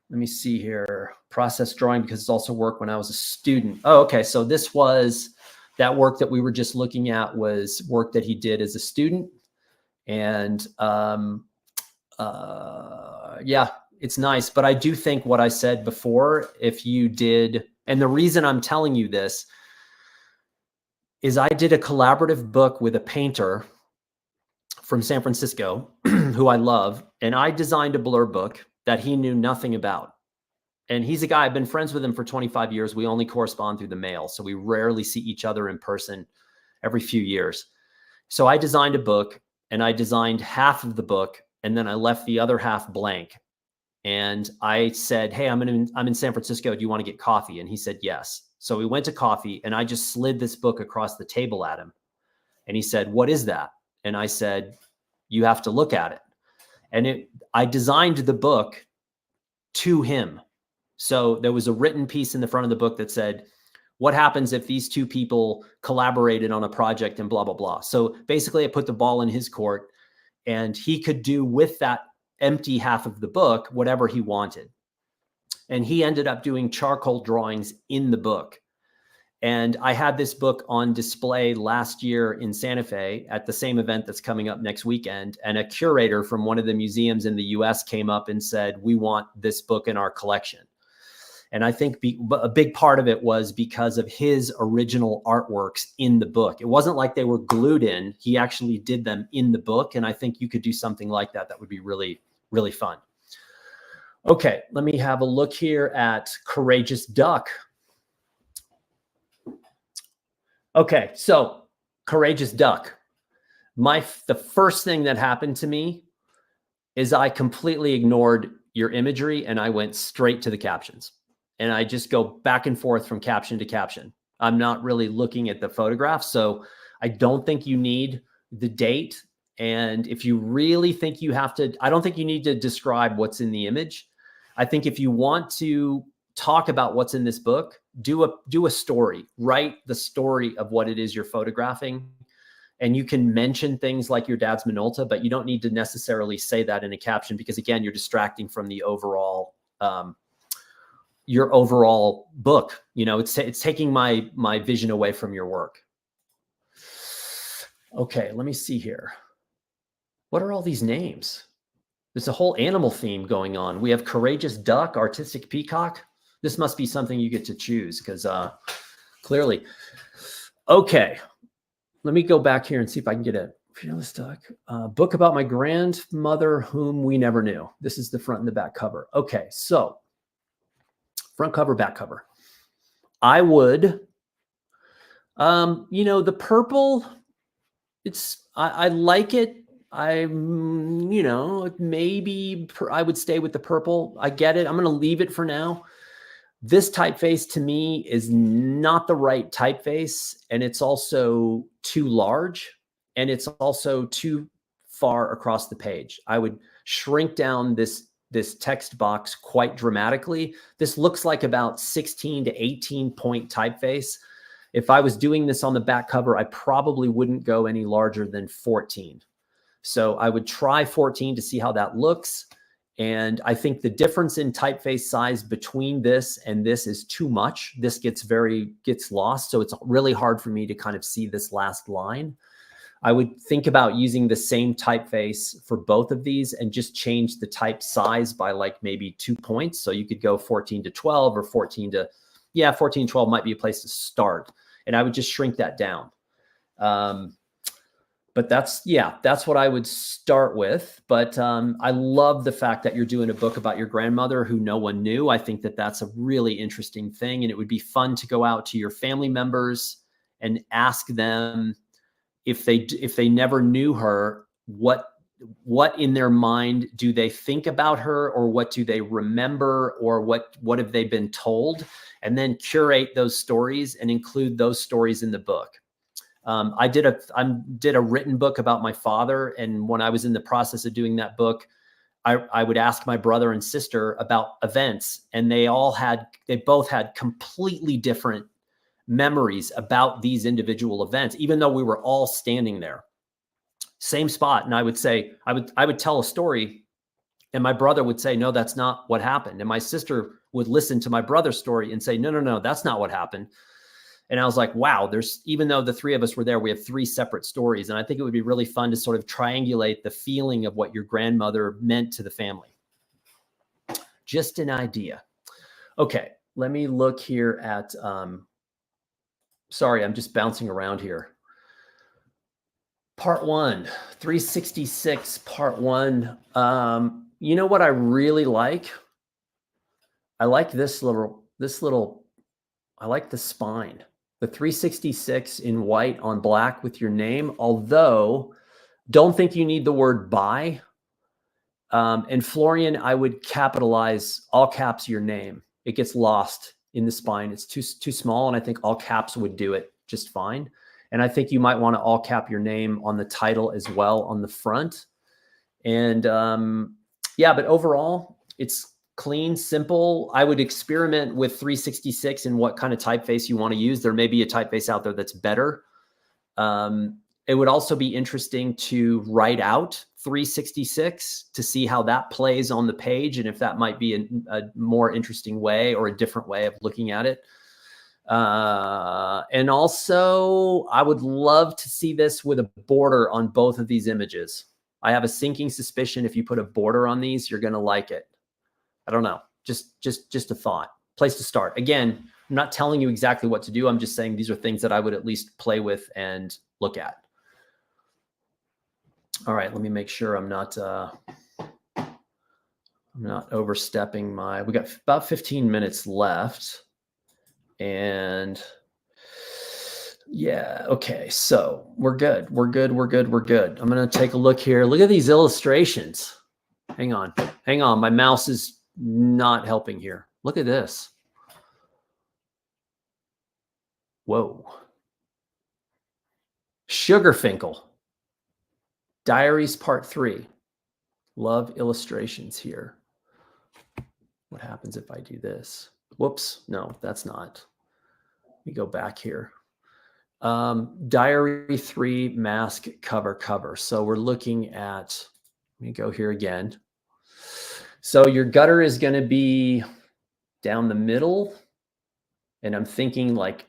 me see here. Process drawing, because it's also work when I was a student. Oh, okay. So this was that work that we were just looking at, was work that he did as a student. And yeah, it's nice. But I do think what I said before, if you did, and the reason I'm telling you this is I did a collaborative book with a painter from San Francisco who I love, and I designed a Blurb book that he knew nothing about. And he's a guy, I've been friends with him for 25 years. We only correspond through the mail, so we rarely see each other in person, every few years. So I designed a book, and I designed half of the book, and then I left the other half blank. And I said, hey, I'm in San Francisco. Do you want to get coffee? And he said, yes. So we went to coffee, and I just slid this book across the table at him. And he said, what is that? And I said, you have to look at it. And I designed the book to him. So there was a written piece in the front of the book that said, what happens if these two people collaborated on a project and blah, blah, blah. So basically I put the ball in his court, and he could do with that empty half of the book whatever he wanted. And he ended up doing charcoal drawings in the book. And I had this book on display last year in Santa Fe at the same event that's coming up next weekend. And a curator from one of the museums in the US came up and said, we want this book in our collection. And I think a big part of it was because of his original artworks in the book. It wasn't like they were glued in. He actually did them in the book. And I think you could do something like that. That would be really, really fun. Okay, let me have a look here at Courageous Duck. Okay, so Courageous Duck. The first thing that happened to me is I completely ignored your imagery and I went straight to the captions. And I just go back and forth from caption to caption. I'm not really looking at the photograph, so I don't think you need the date. And if you really think you have to, I don't think you need to describe what's in the image. I think if you want to talk about what's in this book, do a story, write the story of what it is you're photographing. And you can mention things like your dad's Minolta, but you don't need to necessarily say that in a caption, because again, you're distracting from the overall, your overall book. You know, it's taking my vision away from your work. Okay, let me see here. What are all these names? There's a whole animal theme going on. We have courageous duck, artistic peacock. This must be something you get to choose because clearly. Okay, let me go back here and see if I can get a fearless duck. Book about my grandmother whom we never knew. This is the front and the back cover. Okay, so front cover, back cover. I would, you know, the purple, I like it. You know, maybe I would stay with the purple. I get it. I'm going to leave it for now. This typeface to me is not the right typeface, and it's also too large, and it's also too far across the page. I would shrink down this text box quite dramatically. This looks like about 16 to 18 point typeface. If I was doing this on the back cover, I probably wouldn't go any larger than 14. So I would try 14 to see how that looks. And I think the difference in typeface size between this and this is too much. This gets lost. So it's really hard for me to kind of see this last line. I would think about using the same typeface for both of these and just change the type size by like maybe 2 points. So you could go 14 to 12 or 14 to, 14, 12 might be a place to start. And I would just shrink that down. But that's what I would start with. But I love the fact that you're doing a book about your grandmother who no one knew. I think that that's a really interesting thing. And it would be fun to go out to your family members and ask them if they never knew her, what in their mind do they think about her, or what do they remember, or what have they been told, and then curate those stories and include those stories in the book. I did a written book about my father, and when I was in the process of doing that book, I would ask my brother and sister about events, and they both had completely different memories about these individual events, even though we were all standing there, same spot. And I would say, I would tell a story, and my brother would say, no, that's not what happened. And my sister would listen to my brother's story and say, no, that's not what happened. And I was like, wow, even though the three of us were there, we have 3 separate stories. And I think it would be really fun to sort of triangulate the feeling of what your grandmother meant to the family. Just an idea. Okay, let me look here at, sorry, I'm just bouncing around here. Part 1, 366, part 1. You know what I really like? I like this little, I like the spine. The 366 in white on black with your name, although don't think you need the word by. And Florian, I would capitalize, all caps, your name. It gets lost in the spine. It's too small, and I think all caps would do it just fine. And I think you might want to all cap your name on the title as well on the front. And but overall, it's clean, simple. I would experiment with 366 and what kind of typeface you want to use. There may be a typeface out there that's better. It would also be interesting to write out 366 to see how that plays on the page, and if that might be a more interesting way or a different way of looking at it. And also, I would love to see this with a border on both of these images. I have a sinking suspicion if you put a border on these, you're going to like it. I don't know. Just a thought. Place to start. Again, I'm not telling you exactly what to do. I'm just saying these are things that I would at least play with and look at. All right, let me make sure I'm not overstepping we got about 15 minutes left. And yeah, okay, so we're good. I'm going to take a look here. Look at these illustrations. Hang on. My mouse is not helping here. Look at this. Whoa. Sugarfinkel. Diaries Part 3. Love illustrations here. What happens if I do this? Whoops. No, that's not. Let me go back here. Diary 3 mask cover. So we're looking at, let me go here again. So your gutter is going to be down the middle. And I'm thinking like,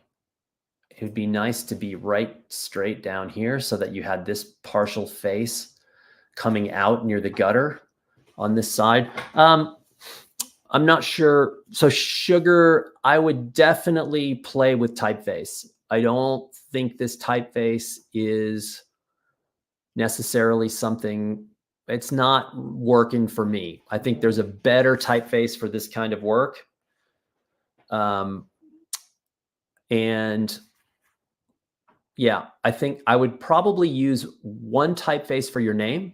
it would be nice to be right straight down here so that you had this partial face coming out near the gutter on this side. I'm not sure. So sugar, I would definitely play with typeface. I don't think this typeface is necessarily something, it's not working for me. I think there's a better typeface for this kind of work. And yeah, I think I would probably use one typeface for your name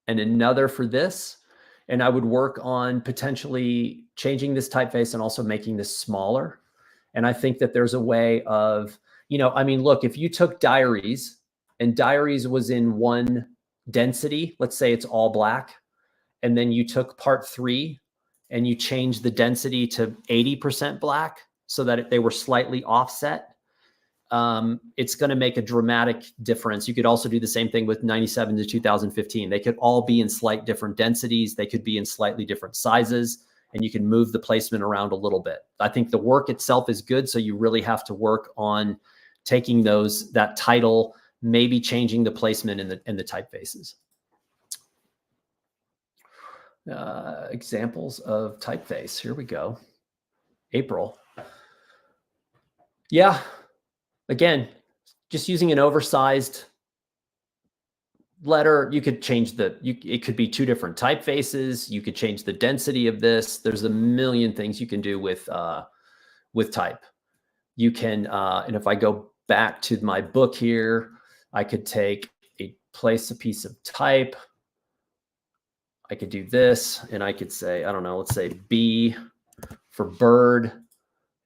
and another for this. And I would work on potentially changing this typeface and also making this smaller. And I think that there's a way of, you know, I mean, look, if you took diaries and diaries was in one density, let's say it's all black, and then you took part 3 and you changed the density to 80% black so that they were slightly offset, it's going to make a dramatic difference. You could also do the same thing with 97 to 2015. They could all be in slight different densities. They could be in slightly different sizes, and you can move the placement around a little bit. I think the work itself is good. So you really have to work on taking that title, maybe changing the placement in the typefaces. Examples of typeface. Here we go. April. Yeah. Again, just using an oversized letter, you could change it could be 2 different typefaces. You could change the density of this. There's a million things you can do with type. You can, and if I go back to my book here, I could place a piece of type. I could do this, and I could say, I don't know, let's say B for bird.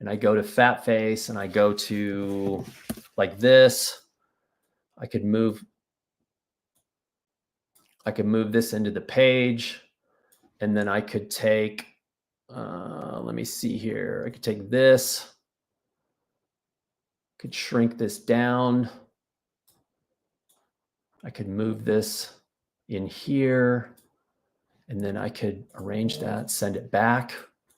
And I go to fat face and I go to like this. I could move this into the page, and then I could take, let me see here. I could take this, could shrink this down. I could move this in here, and then I could arrange that, send it back.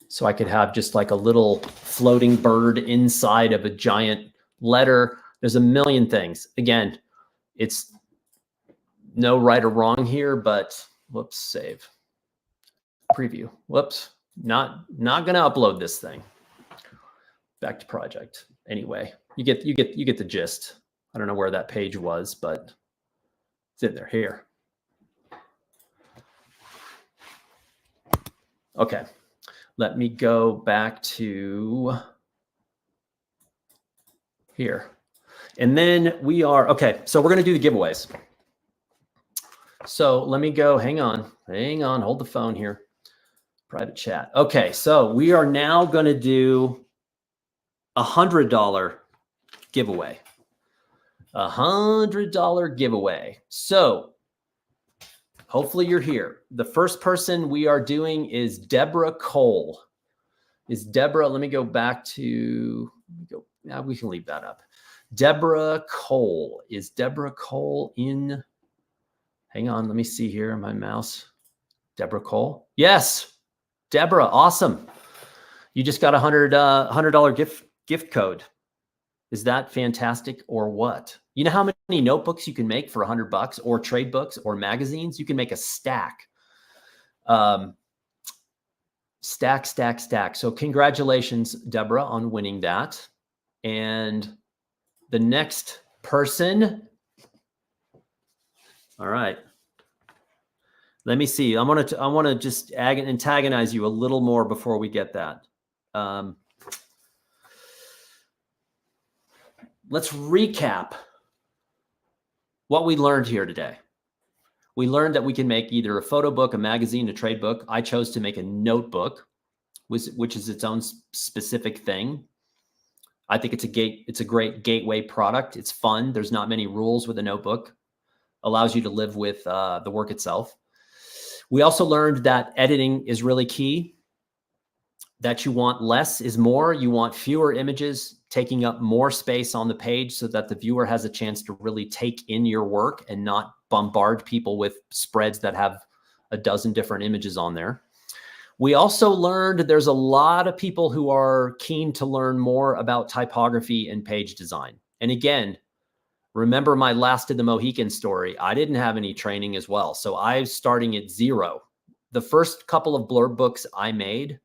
So I could have just like a little floating bird inside of a giant letter. There's a million things. Again, it's no right or wrong here, but whoops, save. Preview. Whoops, not gonna upload this thing. Back to project. Anyway, you get the gist. I don't know where that page was, but it's in there here. Okay. Let me go back to here. And then we are, okay, so we're going to do the giveaways. So let me go, hang on, hold the phone here. Private chat. Okay, so we are now going to do $100 giveaway. $100 giveaway. So hopefully you're here. The first person we are doing is Deborah Cole. Is Deborah, let me go back to, we can leave that up. Deborah Cole. Is Deborah Cole in, hang on, let me see here, my mouse. Deborah Cole? Yes, Deborah, awesome. You just got a $100 gift code. Is that fantastic or what? You know how many notebooks you can make for $100, or trade books or magazines? You can make a stack. Stack. So congratulations, Deborah, on winning that. And the next person. All right. Let me see. I want to just antagonize you a little more before we get that. Let's recap what we learned here today. We learned that we can make either a photo book, a magazine, a trade book. I chose to make a notebook, which is its own specific thing. I think it's a great gateway product. It's fun. There's not many rules with a notebook. Allows you to live with the work itself. We also learned that editing is really key, that you want less is more. You want fewer images taking up more space on the page so that the viewer has a chance to really take in your work and not bombard people with spreads that have a dozen different images on there. We also learned there's a lot of people who are keen to learn more about typography and page design. And again, remember my Last of the Mohican story. I didn't have any training as well. So I'm starting at zero. The first couple of Blurb books I made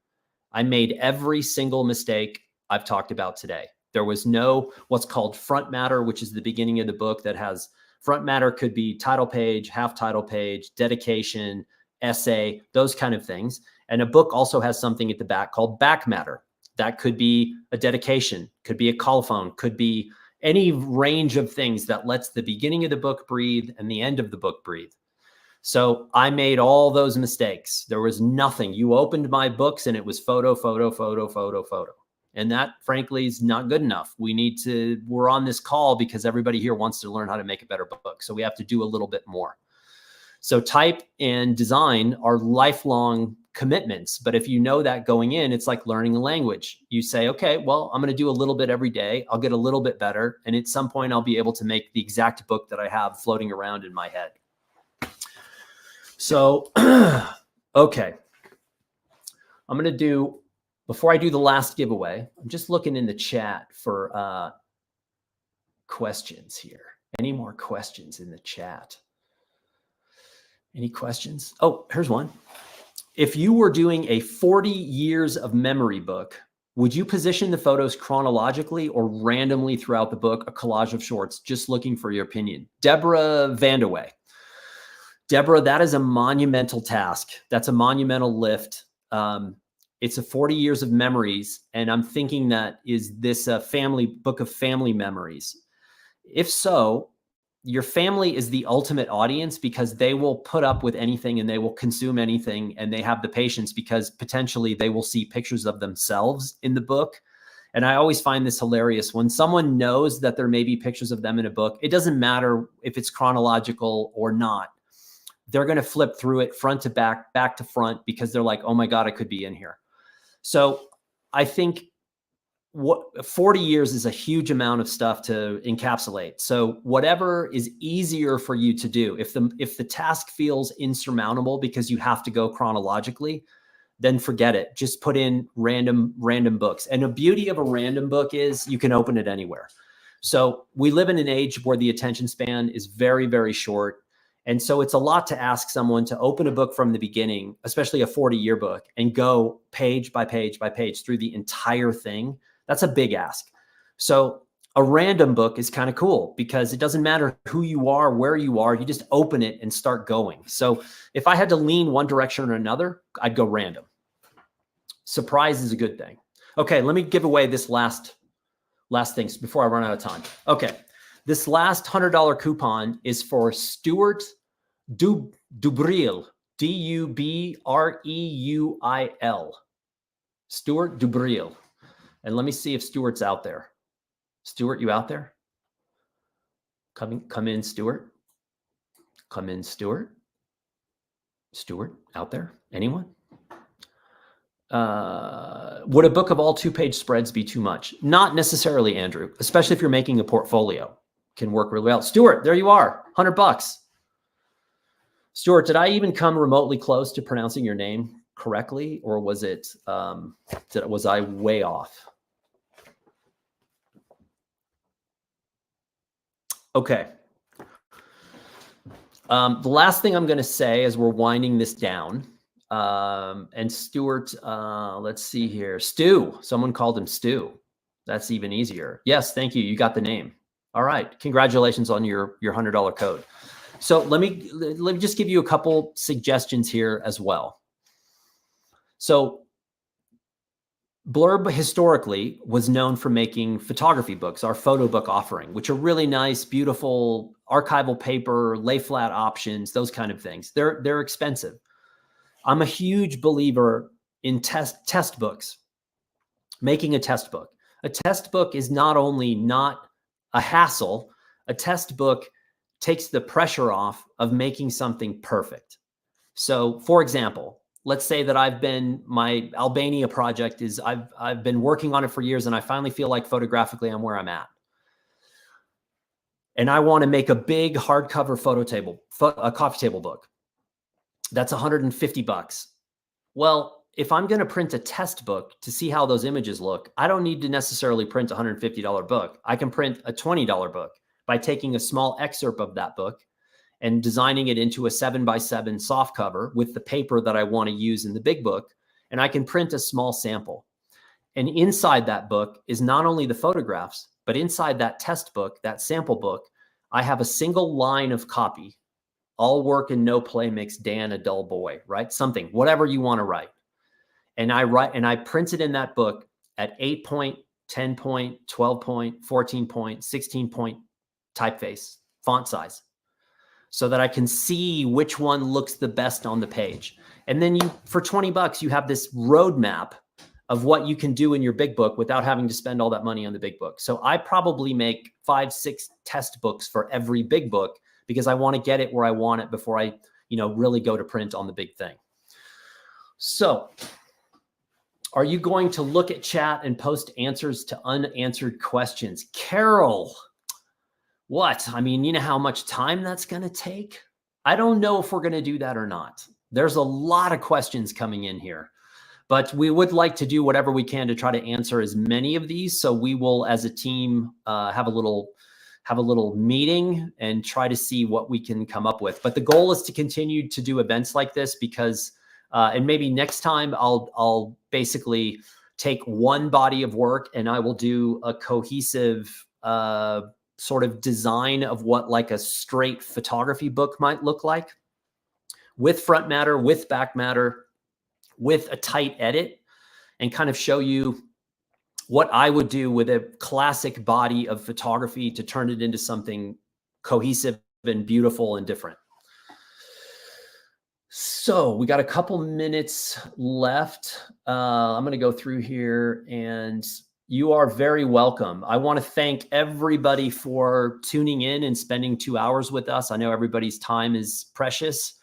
every single mistake I've talked about today. There was no what's called front matter, which is the beginning of the book that has front matter could be title page, half title page, dedication, essay, those kind of things. And a book also has something at the back called back matter. That could be a dedication, could be a colophon, could be any range of things that lets the beginning of the book breathe and the end of the book breathe. So I made all those mistakes. There was nothing. You opened my books and it was photo, photo, photo, photo, photo. And that, frankly, is not good enough. We're on this call because everybody here wants to learn how to make a better book. So we have to do a little bit more. So type and design are lifelong commitments. But if you know that going in, it's like learning a language. You say, okay, well, I'm going to do a little bit every day. I'll get a little bit better. And at some point, I'll be able to make the exact book that I have floating around in my head. So, okay. I'm going to do, before I do the last giveaway, I'm just looking in the chat for questions here. Any more questions in the chat? Any questions? Oh, here's one. If you were doing a 40 years of memory book, would you position the photos chronologically or randomly throughout the book, a collage of shorts? Just looking for your opinion. Deborah Vandaway. Deborah, that is a monumental task. That's a monumental lift. It's a 40 years of memories. And I'm thinking that, is this a family book of family memories? If so, your family is the ultimate audience because they will put up with anything and they will consume anything, and they have the patience because potentially they will see pictures of themselves in the book. And I always find this hilarious. When someone knows that there may be pictures of them in a book, it doesn't matter if it's chronological or not. They're going to flip through it front to back, back to front, because they're like, oh my God, I could be in here. So I think 40 years is a huge amount of stuff to encapsulate. So whatever is easier for you to do, if the task feels insurmountable because you have to go chronologically, then forget it. Just put in random books. And the beauty of a random book is you can open it anywhere. So we live in an age where the attention span is very, very short. And so it's a lot to ask someone to open a book from the beginning, especially a 40-year book, and go page by page by page through the entire thing. That's a big ask. So a random book is kind of cool because it doesn't matter who you are, where you are, you just open it and start going. So if I had to lean one direction or another, I'd go random. Surprise is a good thing. Okay, let me give away this last things before I run out of time. Okay, this last $100 coupon is for Stuart Dubreuil, Dubreuil. Stuart Dubreuil. And let me see if Stuart's out there. Stuart, you out there? Come in, Stuart. Come in, Stuart. Stuart, out there? Anyone? Would a book of all 2-page spreads be too much? Not necessarily, Andrew, especially if you're making a portfolio. Can work really well. Stuart, there you are, $100. Stuart, did I even come remotely close to pronouncing your name correctly, or was it, was I way off? Okay. The last thing I'm going to say as we're winding this down, and Stuart, let's see here. Stu, someone called him Stu. That's even easier. Yes, thank you. You got the name. All right. Congratulations on your $100 code. So let me just give you a couple suggestions here as well. So Blurb historically was known for making photography books, our photo book offering, which are really nice, beautiful, archival paper, lay flat options, those kind of things. They're expensive. I'm a huge believer in test books, making a test book. A test book is not only not a hassle, a test book takes the pressure off of making something perfect. So for example, let's say that my Albania project is, I've been working on it for years and I finally feel like photographically I'm where I'm at. And I want to make a big hardcover a coffee table book. That's $150. Well, if I'm going to print a test book to see how those images look, I don't need to necessarily print a $150 book. I can print a $20 book by taking a small excerpt of that book and designing it into a 7x7 soft cover with the paper that I want to use in the big book. And I can print a small sample. And inside that book is not only the photographs, but inside that test book, that sample book, I have a single line of copy. All work and no play makes Dan a dull boy, right? Something, whatever you want to write. And I print it in that book at 8 point, 10 point, 12 point, 14 point, 16 point typeface, font size, so that I can see which one looks the best on the page. And then for $20, you have this roadmap of what you can do in your big book without having to spend all that money on the big book. So I probably make 5-6 test books for every big book because I want to get it where I want it before I, really go to print on the big thing. So are you going to look at chat and post answers to unanswered questions? Carol, what? I mean, you know how much time that's going to take? I don't know if we're going to do that or not. There's a lot of questions coming in here, but we would like to do whatever we can to try to answer as many of these. So we will, as a team, have a little meeting and try to see what we can come up with. But the goal is to continue to do events like this because, and maybe next time I'll basically take one body of work and I will do a cohesive sort of design of what like a straight photography book might look like, with front matter, with back matter, with a tight edit, and kind of show you what I would do with a classic body of photography to turn it into something cohesive and beautiful and different. So we got a couple minutes left. I'm going to go through here, and you are very welcome. I want to thank everybody for tuning in and spending 2 hours with us. I know everybody's time is precious.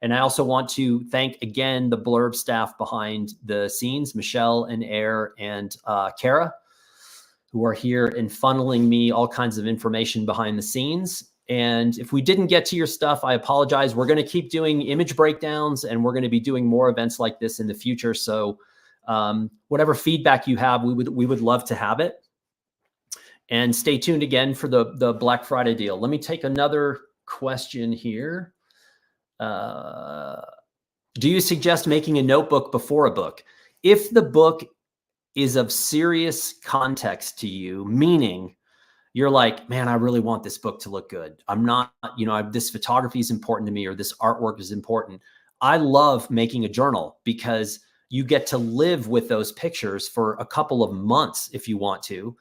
And I also want to thank again the Blurb staff behind the scenes, Michelle and Air and Kara, who are here and funneling me all kinds of information behind the scenes. And if we didn't get to your stuff, I apologize. We're going to keep doing image breakdowns, and we're going to be doing more events like this in the future. So whatever feedback you have, we would love to have it. And stay tuned again for the Black Friday deal. Let me take another question here. Do you suggest making a notebook before a book? If the book is of serious context to you, meaning you're like, man, I really want this book to look good. I'm not, this photography is important to me, or this artwork is important. I love making a journal because you get to live with those pictures for a couple of months if you want to.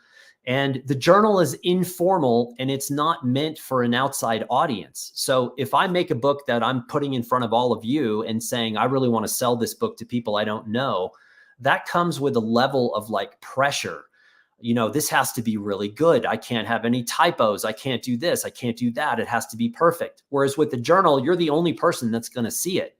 And the journal is informal and it's not meant for an outside audience. So if I make a book that I'm putting in front of all of you and saying, I really want to sell this book to people I don't know, that comes with a level of like pressure. This has to be really good. I can't have any typos. I can't do this. I can't do that. It has to be perfect. Whereas with the journal, you're the only person that's going to see it.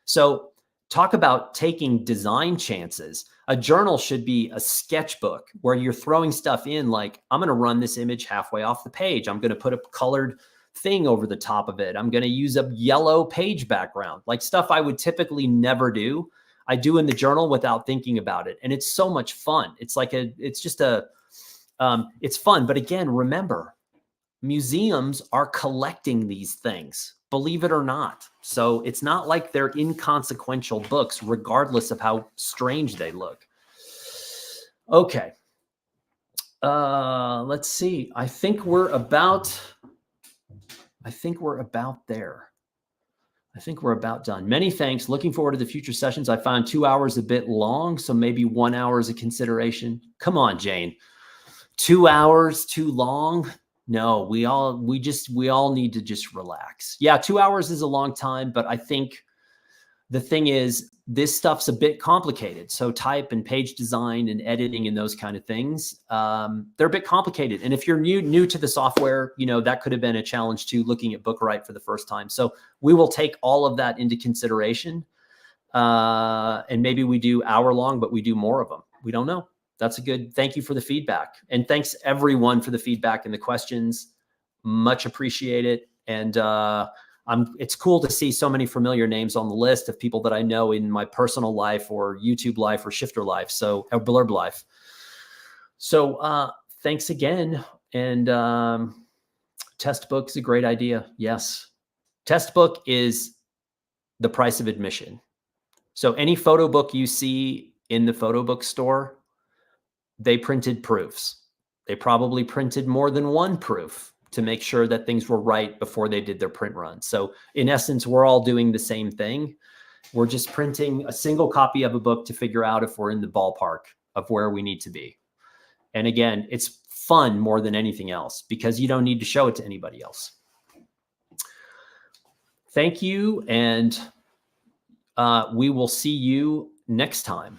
So talk about taking design chances. A journal should be a sketchbook where you're throwing stuff in like, I'm going to run this image halfway off the page. I'm going to put a colored thing over the top of it. I'm going to use a yellow page background, like stuff I would typically never do. I do in the journal without thinking about it. And it's so much fun. It's like it's fun. But again, remember, museums are collecting these things, believe it or not. So it's not like they're inconsequential books, regardless of how strange they look. Okay. Let's see. I think we're about there. I think we're about done. Many thanks. Looking forward to the future sessions. I found 2 hours a bit long, so maybe 1 hour is a consideration. Come on, Jane. 2 hours too long? No, we all need to just relax. Yeah, 2 hours is a long time, but I think the thing is, this stuff's a bit complicated. So type and page design and editing and those kind of things, they're a bit complicated. And if you're new to the software, that could have been a challenge too, looking at BookWright for the first time. So we will take all of that into consideration. And maybe we do hour long, but we do more of them. We don't know. That's a good, thank you for the feedback. And thanks everyone for the feedback and the questions. Much appreciate it. And It's cool to see so many familiar names on the list of people that I know in my personal life or YouTube life or Shifter life. So, or Blurb life. So thanks again. And test book is a great idea. Yes. Test book is the price of admission. So any photo book you see in the photo book store, they printed proofs. They probably printed more than one proof to make sure that things were right before they did their print run. So in essence, we're all doing the same thing. We're just printing a single copy of a book to figure out if we're in the ballpark of where we need to be. And again, it's fun more than anything else because you don't need to show it to anybody else. Thank you. And we will see you next time.